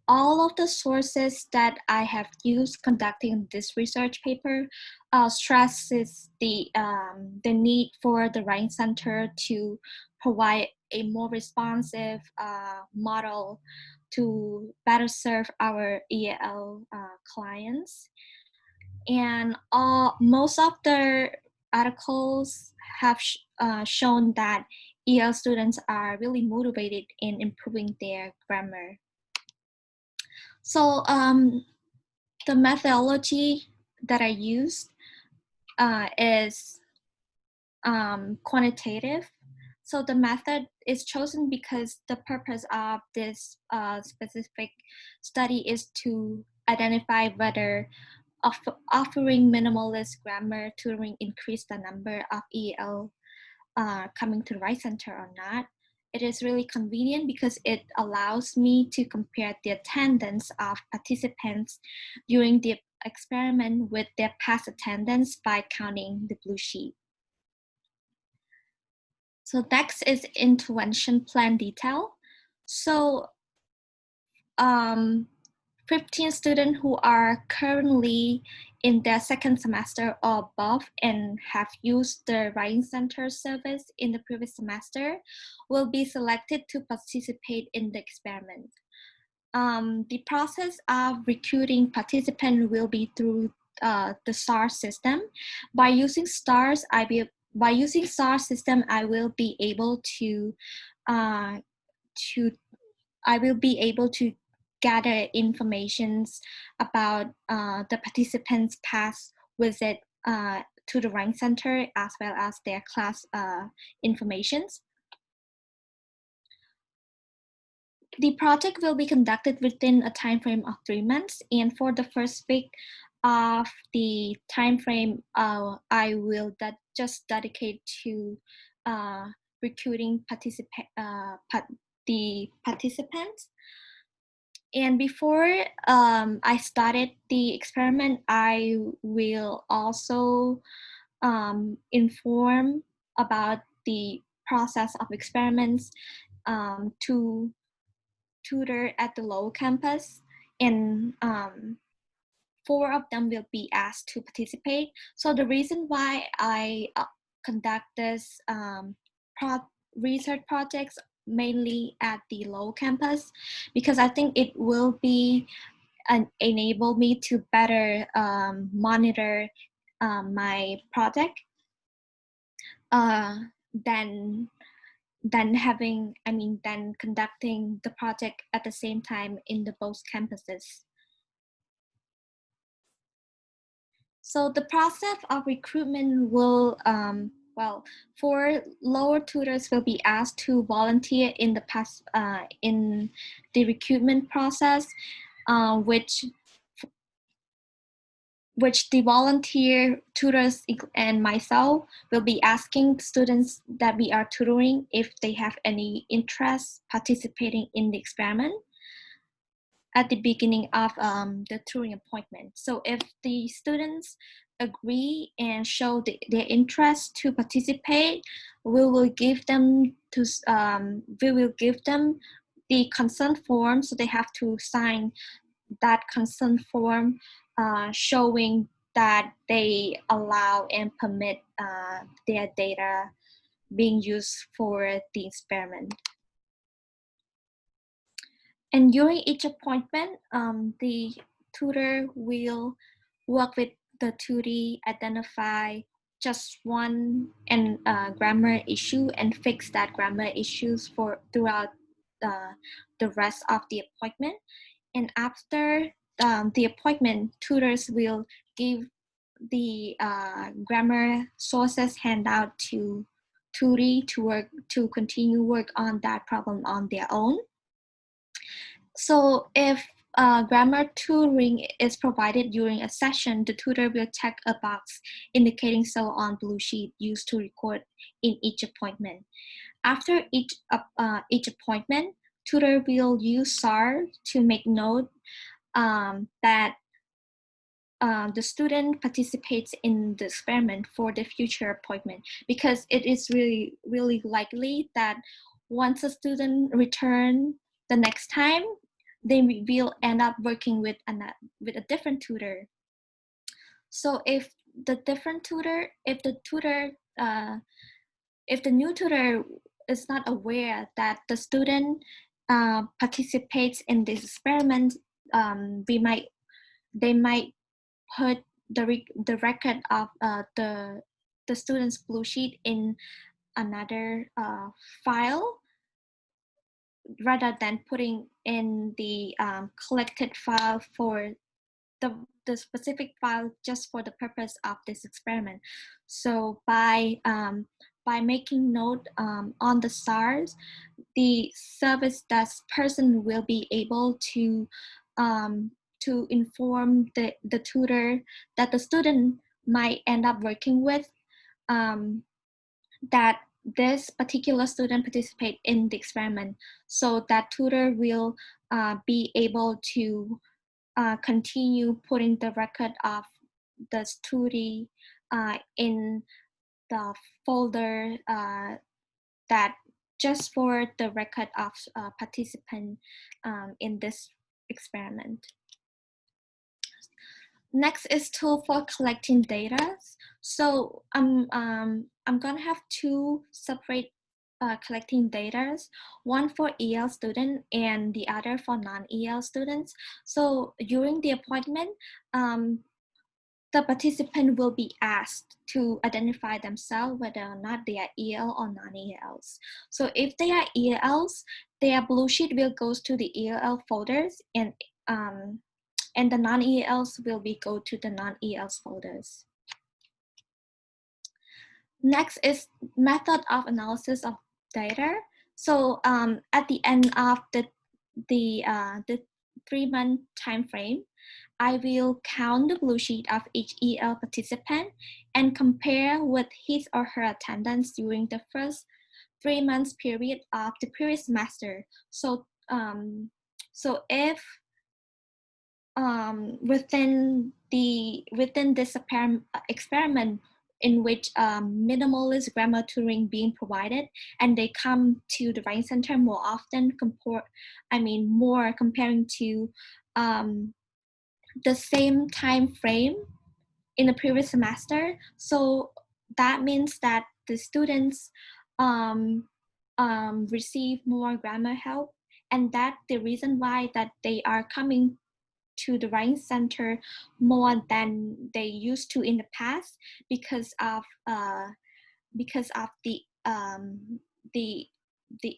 all of the sources that I have used conducting this research paper stresses the need for the Rhine Center to provide a more responsive model to better serve our EL clients. And most of the articles have shown that EL students are really motivated in improving their grammar. So the methodology that I used is quantitative. So the method is chosen because the purpose of this specific study is to identify whether offering minimalist grammar tutoring increase the number of EL coming to the Wright Center or not. It is really convenient because it allows me to compare the attendance of participants during the experiment with their past attendance by counting the blue sheet. So next is intervention plan detail. So 15 students who are currently in their second semester or above and have used the Writing Center service in the previous semester will be selected to participate in the experiment. The process of recruiting participants will be through the STAR system. By using STAR system, I will be able to gather information about the participants' past visit to the Writing Center as well as their class informations. The project will be conducted within a time frame of 3 months, and for the first week of the time frame, I will just dedicate to recruiting the participants. And before I started the experiment, I will also inform about the process of experiments to tutor at the Lowell campus, and 4 of them will be asked to participate. So the reason why I conduct this research projects mainly at the Lowell campus, because I think it will be enable me to better monitor my project than conducting the project at the same time in the both campuses. So the process of recruitment will, for lower tutors will be asked to volunteer in the recruitment process, which the volunteer tutors and myself will be asking students that we are tutoring if they have any interest participating in the experiment at the beginning of the tutoring appointment. So if the students agree and show their interest to participate, we will give them the consent form, so they have to sign that consent form showing that they allow and permit their data being used for the experiment. And during each appointment, the tutor will work with the tutee, identify just one grammar issue and fix that grammar issues throughout the rest of the appointment. And after the appointment, tutors will give the grammar sources handout to tutee to continue work on that problem on their own. So if grammar tutoring is provided during a session, the tutor will check a box indicating so on blue sheet used to record in each appointment. After each appointment, tutor will use STAR to make note that the student participates in the experiment for the future appointment, because it is really likely that once a student returns the next time, they will end up working with a different tutor. So if the new tutor is not aware that the student participates in this experiment, they might put the record of the student's blue sheet in another file rather than putting in the collected file for the specific file just for the purpose of this experiment. So by making note on the SARS, the service desk person will be able to inform the tutor that the student might end up working with that this particular student participate in the experiment. So that tutor will be able to continue putting the record of the student in the folder that just for the record of participant in this experiment. Next is tool for collecting data. So I'm gonna have two separate collecting data, one for EL student and the other for non-EL students. So during the appointment, the participant will be asked to identify themselves whether or not they are EL or non-ELs. So if they are ELs, their blue sheet will go to the EL folders, and the non-ELs will be go to the non-ELs folders. Next is method of analysis of data. So at the end of the 3-month time frame, I will count the blue sheet of each EL participant and compare with his or her attendance during the first 3 months period of the previous semester. So so if within this experiment in which minimalist grammar tutoring being provided, and they come to the Writing Center more often, more comparing to the same time frame in the previous semester. So that means that the students receive more grammar help, and that the reason why that they are coming to the Writing Center more than they used to in the past because of the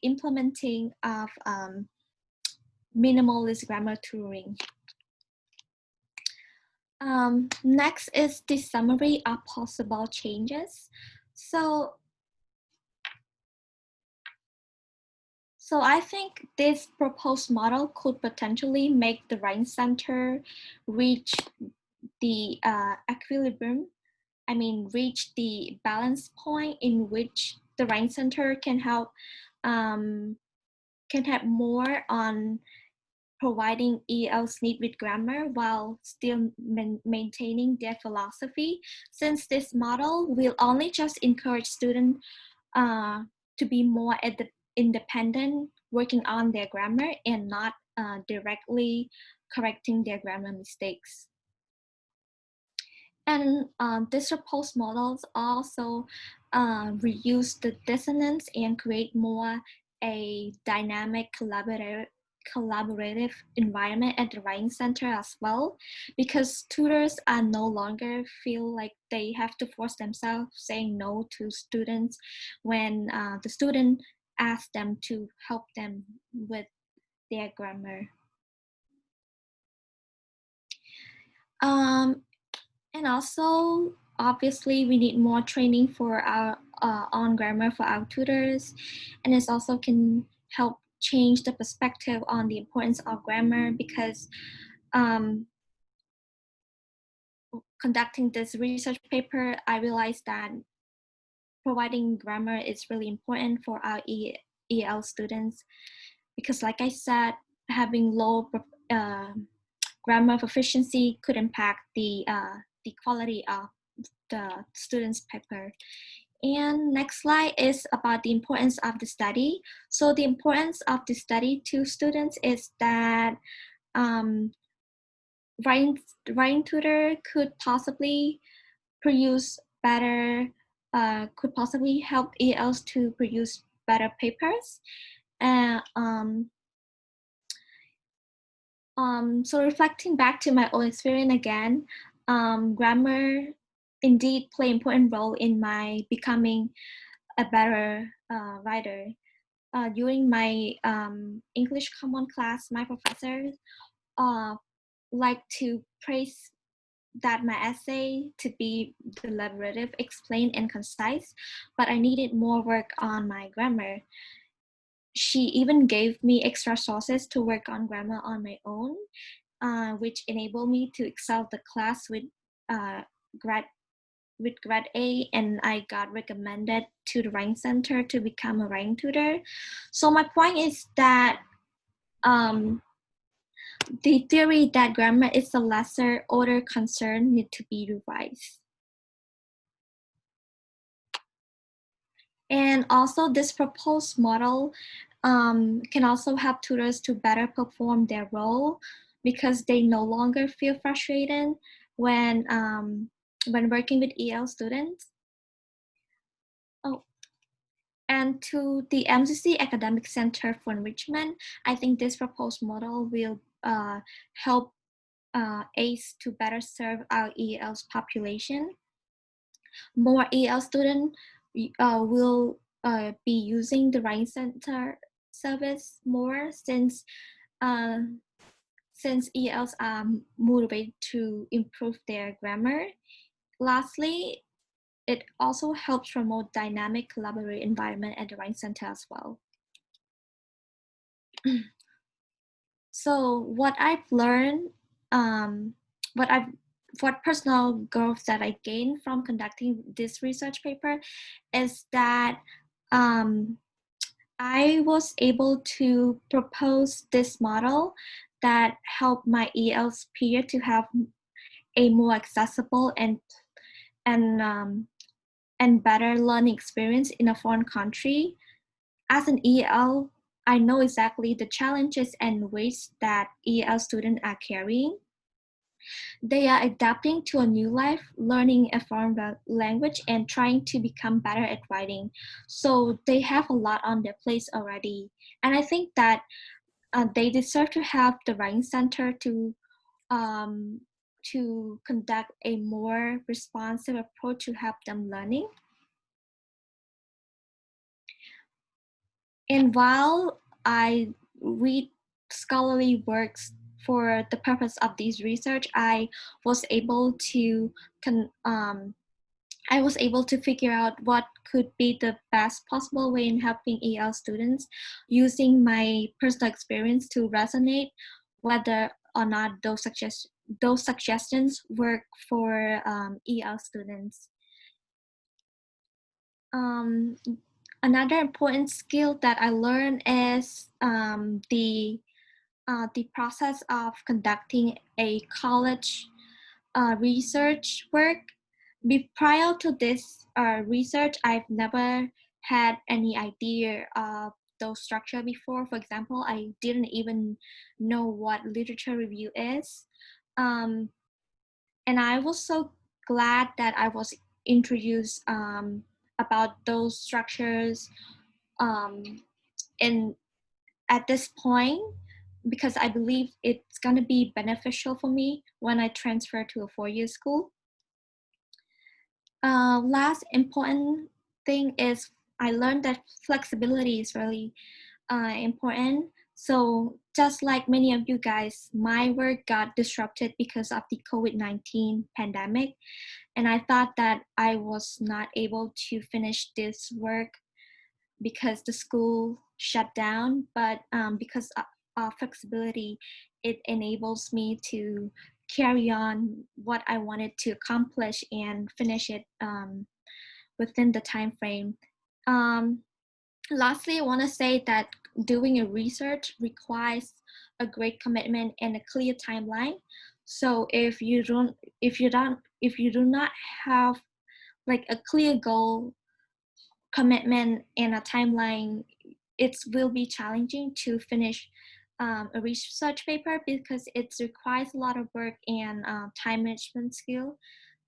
implementing of minimalist grammar tutoring. Next is the summary of possible changes. So I think this proposed model could potentially make the Writing Center reach the equilibrium, reach the balance point in which the Writing Center can have more on providing ELs need with grammar while still maintaining their philosophy, since this model will only just encourage students to be more independent, working on their grammar and not directly correcting their grammar mistakes. And this proposed models also reduce the dissonance and create more a dynamic collaborative environment at the Writing Center as well, because tutors are no longer feel like they have to force themselves saying no to students when the student asks them to help them with their grammar. And also, obviously, we need more training for our on grammar for our tutors, and this also can help change the perspective on the importance of grammar, because conducting this research paper, I realized that providing grammar is really important for our EL students, because like I said, having low grammar proficiency could impact the quality of the student's paper. And next slide is about the importance of the study. So the importance of the study to students is that writing tutor could possibly produce better, could possibly help ELs to produce better papers. So reflecting back to my own experience again, grammar indeed play an important role in my becoming a better writer. During my English Common class, my professor like to praise that my essay to be deliberative, explained, and concise, but I needed more work on my grammar. She even gave me extra sources to work on grammar on my own, which enabled me to excel the class uh, grad grade A, and I got recommended to the Writing Center to become a writing tutor. So my point is that the theory that grammar is a lesser order concern need to be revised. And also this proposed model can also help tutors to better perform their role because they no longer feel frustrated when working with EL students. Oh, and to the MCC Academic Center for Enrichment, I think this proposed model will help ACE to better serve our EL's population. More EL students will be using the Writing Center service more since ELs are motivated to improve their grammar. Lastly, it also helps promote dynamic collaborative environment at the Writing Center as well. So what I've learned, what personal growth that I gained from conducting this research paper is that I was able to propose this model that helped my ELs peer to have a more accessible and better learning experience in a foreign country. As an EL, I know exactly the challenges and weights that EL students are carrying. They are adapting to a new life, learning a foreign language, and trying to become better at writing. So they have a lot on their plates already. And I think that they deserve to have the Writing Center to conduct a more responsive approach to help them learning. And while I read scholarly works for the purpose of this research, I was able to figure out what could be the best possible way in helping EL students using my personal experience to resonate whether or not those suggestions work for EL students. Another important skill that I learned is the process of conducting a college research work. Prior to this research, I've never had any idea of those structure before. For example, I didn't even know what literature review is. And I was so glad that I was introduced about those structures and at this point, because I believe it's going to be beneficial for me when I transfer to a four-year school. Last important thing is I learned that flexibility is really important. So just like many of you guys, my work got disrupted because of the COVID-19 pandemic. And I thought that I was not able to finish this work because the school shut down, but because of flexibility, it enables me to carry on what I wanted to accomplish and finish it within the time frame. Lastly, I want to say that doing a research requires a great commitment and a clear timeline. So if you do not have like a clear goal, commitment, and a timeline, it will be challenging to finish a research paper because it requires a lot of work and time management skill.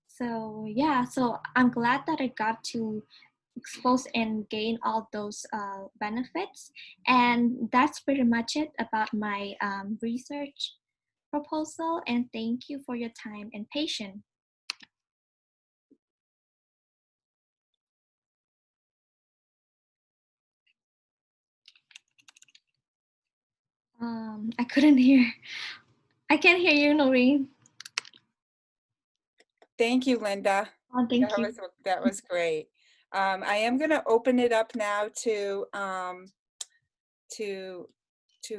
So yeah, so I'm glad that I got to expose and gain all those benefits. And that's pretty much it about my research proposal. And thank you for your time and patience. I couldn't hear. I can hear you, Noreen. Thank you, Linda. Oh, thank you. That was great. I am going to open it up now to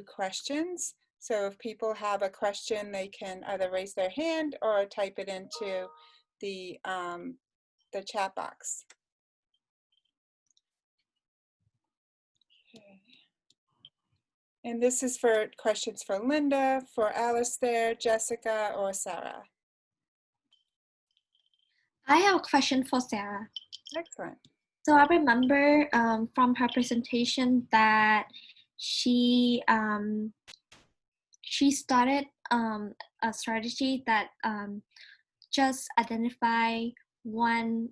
questions. So if people have a question, they can either raise their hand or type it into the chat box. Okay. And this is for questions for Linda, for Alistair, Jessica, or Sarah. I have a question for Sarah. Excellent. So I remember from her presentation that she started a strategy that just identify one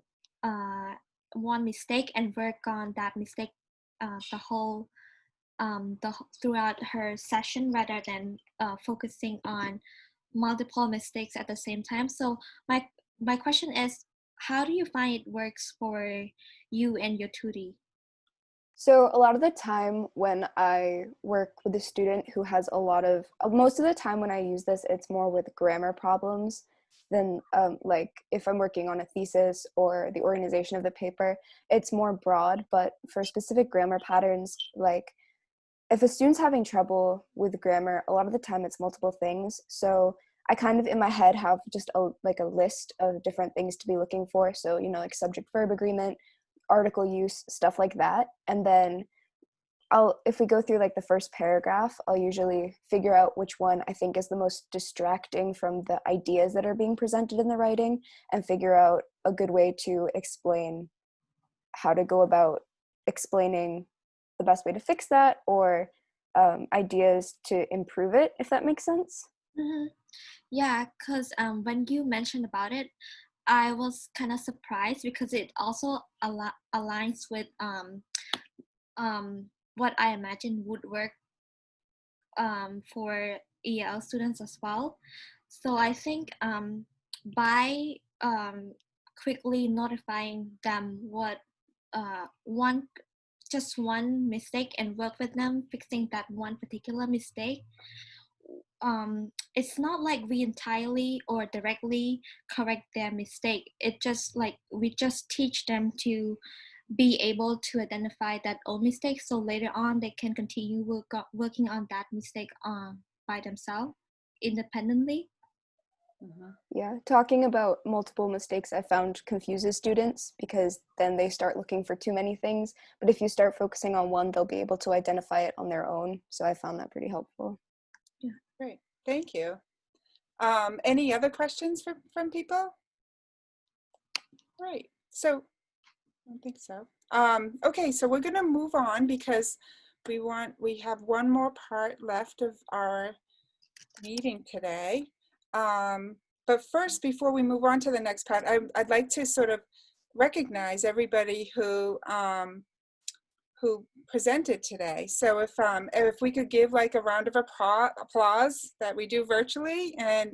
mistake and work on that mistake throughout her session rather than focusing on multiple mistakes at the same time. So my question is, how do you find it works for you and your tutor? So a lot of the time when I work with a student who has most of the time when I use this, it's more with grammar problems than like if I'm working on a thesis or the organization of the paper, it's more broad. But for specific grammar patterns, like if a student's having trouble with grammar, a lot of the time it's multiple things. So I kind of in my head have just a list of different things to be looking for. So, like subject-verb agreement, article use, stuff like that. And then if we go through like the first paragraph, I'll usually figure out which one I think is the most distracting from the ideas that are being presented in the writing and figure out a good way to explain how to go about explaining the best way to fix that or ideas to improve it, if that makes sense. Mm-hmm. Yeah, because when you mentioned about it, I was kind of surprised because it also aligns with what I imagine would work for EL students as well. So I think by quickly notifying them what one mistake and work with them fixing that one particular mistake, it's not like we entirely or directly correct their mistake. It just like we just teach them to be able to identify that own mistake, so later on they can continue working on that mistake by themselves independently. Yeah, talking about multiple mistakes I found confuses students because then they start looking for too many things. But if you start focusing on one, they'll be able to identify it on their own. So I found that pretty helpful. Yeah, great. Thank you. Any other questions from people? Right. So I don't think so. Okay, so we're going to move on because we have one more part left of our meeting today. But first, before we move on to the next part, I'd like to sort of recognize everybody who presented today. So if we could give like a round of applause that we do virtually, and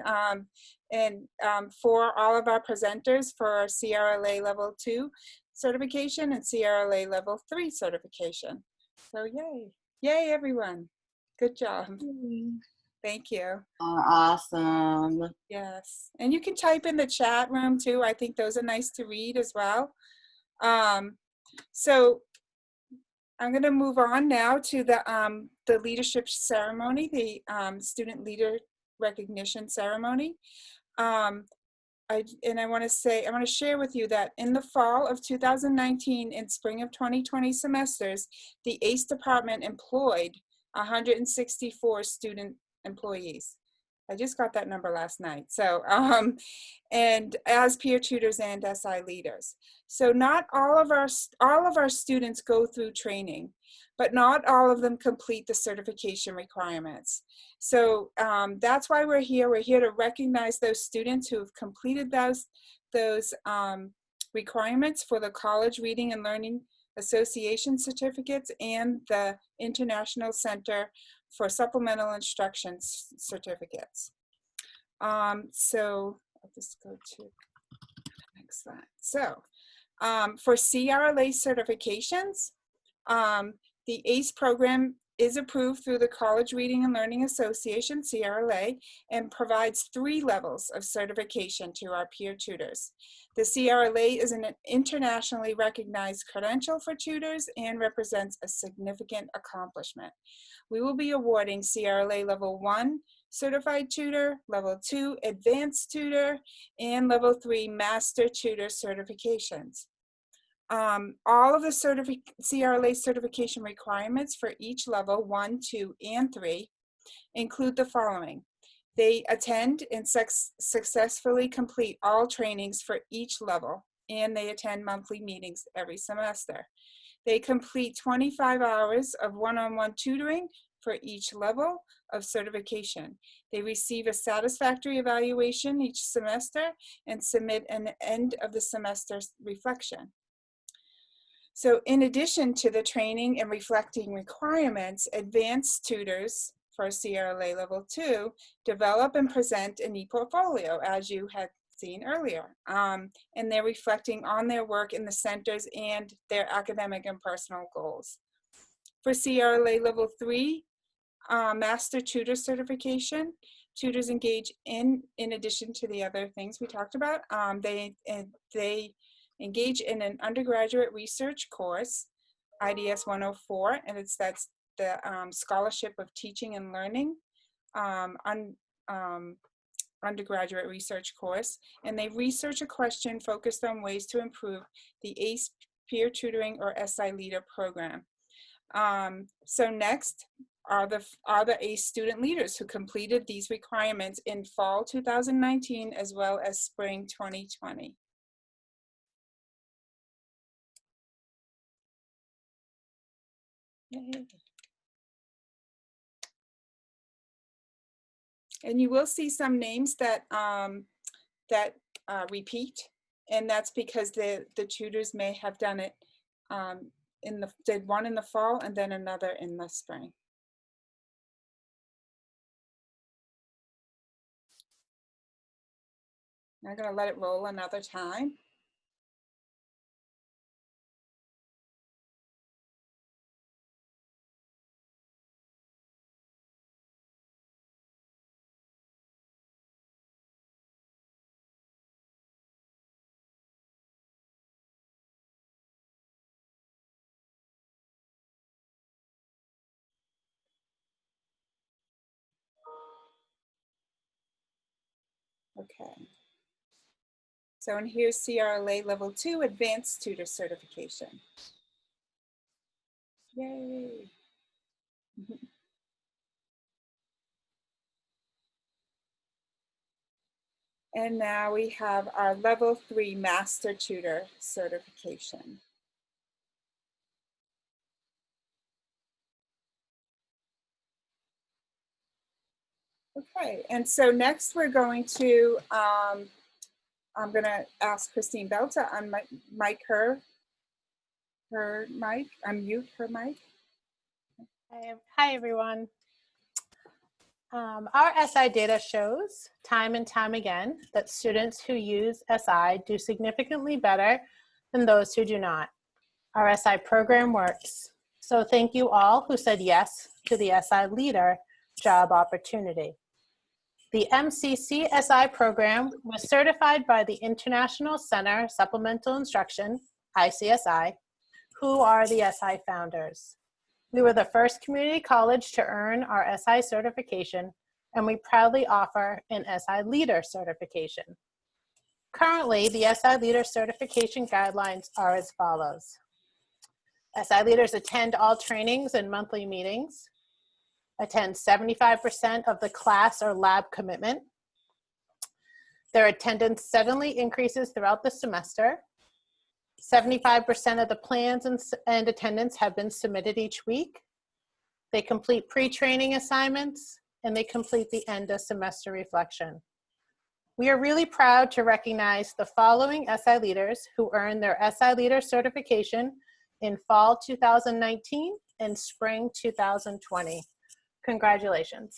for all of our presenters for CRLA Level 2 certification and CRLA Level 3 certification. So yay everyone. Good job. Thank you. Awesome. Yes, and you can type in the chat room too. I think those are nice to read as well. So I'm going to move on now to the leadership ceremony, the student leader recognition ceremony. I want to share with you that in the fall of 2019 and spring of 2020 semesters, the ACE department employed 164 student employees. I just got that number last night. So, and as peer tutors and SI leaders. So not all of our students go through training, but not all of them complete the certification requirements. So that's why we're here. We're here to recognize those students who have completed those requirements for the College Reading and Learning Association certificates and the International Center for Supplemental Instruction certificates. So I'll just go to the next slide. So for CRLA certifications, the ACE program is approved through the College Reading and Learning Association, CRLA, and provides 3 levels of certification to our peer tutors. The CRLA is an internationally recognized credential for tutors and represents a significant accomplishment. We will be awarding CRLA Level 1 Certified Tutor, Level 2 Advanced Tutor, and Level 3 Master Tutor certifications. All of the CRLA certification requirements for each level 1, 2, and 3 include the following. They attend and successfully complete all trainings for each level, and they attend monthly meetings every semester. They complete 25 hours of one-on-one tutoring for each level of certification. They receive a satisfactory evaluation each semester and submit an end of the semester reflection. So in addition to the training and reflecting requirements, advanced tutors for CRLA Level 2 develop and present an e-portfolio, as you had seen earlier. And they're reflecting on their work in the centers and their academic and personal goals. For CRLA Level 3, Master Tutor certification, tutors engage in addition to the other things we talked about, they engage in an undergraduate research course, IDS 104, and that's the Scholarship of Teaching and Learning undergraduate research course, and they research a question focused on ways to improve the ACE peer tutoring or SI leader program. So next are the ACE student leaders who completed these requirements in fall 2019 as well as spring 2020. Yay. And you will see some names that repeat, and that's because the tutors may have done it did one in the fall and then another in the spring. I'm going to let it roll another time. Okay. So, and here's CRLA Level 2 Advanced Tutor Certification. Yay. And now we have our Level 3 Master Tutor Certification. Okay, and so next we're going to, I'm going to ask Christine Bell to unmute her mic, unmute her mic. Hi, everyone. Our SI data shows time and time again that students who use SI do significantly better than those who do not. Our SI program works. So thank you all who said yes to the SI Leader job opportunity. The MCC SI program was certified by the International Center Supplemental Instruction, ICSI, who are the SI founders. We were the first community college to earn our SI certification, and we proudly offer an SI Leader certification. Currently, the SI Leader certification guidelines are as follows. SI leaders attend all trainings and monthly meetings, attend 75% of the class or lab commitment. Their attendance steadily increases throughout the semester. 75% of the plans and attendance have been submitted each week. They complete pre-training assignments, and they complete the end of semester reflection. We are really proud to recognize the following SI leaders who earned their SI Leader certification in fall 2019 and spring 2020. Congratulations.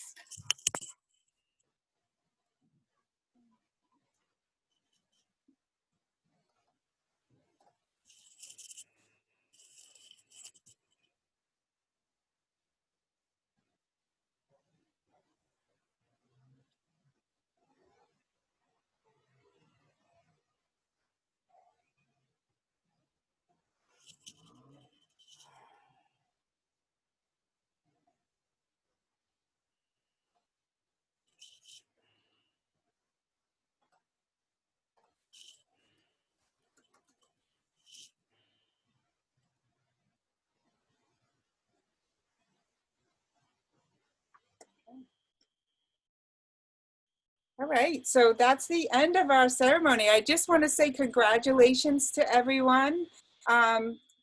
right, so that's the end of our ceremony. I just want to say congratulations to everyone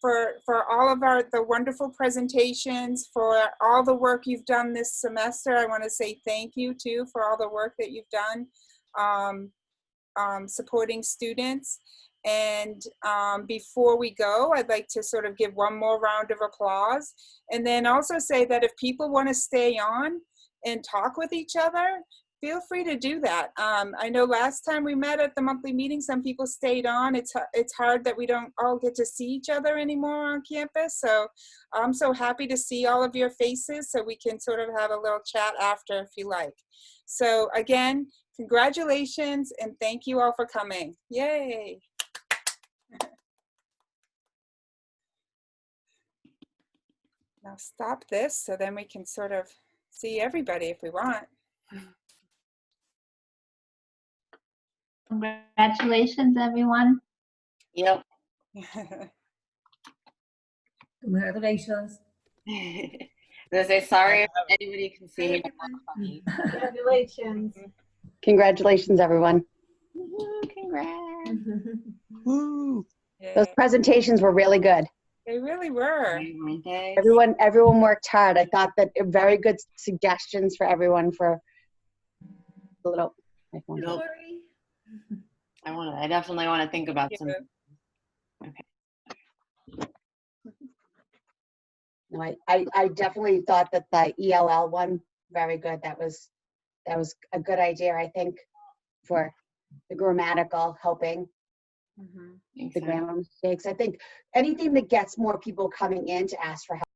for all of the wonderful presentations, for all the work you've done this semester. I want to say thank you too for all the work that you've done supporting students. And before we go, I'd like to sort of give one more round of applause, and then also say that if people want to stay on and talk with each other, feel free to do that. I know last time we met at the monthly meeting, some people stayed on. It's hard that we don't all get to see each other anymore on campus. So I'm so happy to see all of your faces, so we can sort of have a little chat after if you like. So again, congratulations and thank you all for coming. Yay. Now stop this so then we can sort of see everybody if we want. Congratulations, everyone. Yep. Congratulations. I say sorry if anybody can see me. Congratulations. Congratulations, everyone. Congrats. Those presentations were really good. They really were. Everyone worked hard. I thought that very good suggestions for everyone for a little. Nope. I definitely want to think about some. Okay. No, I definitely thought that the ELL one, very good. That was a good idea, I think, for the grammatical helping the grammar mistakes. I think anything that gets more people coming in to ask for help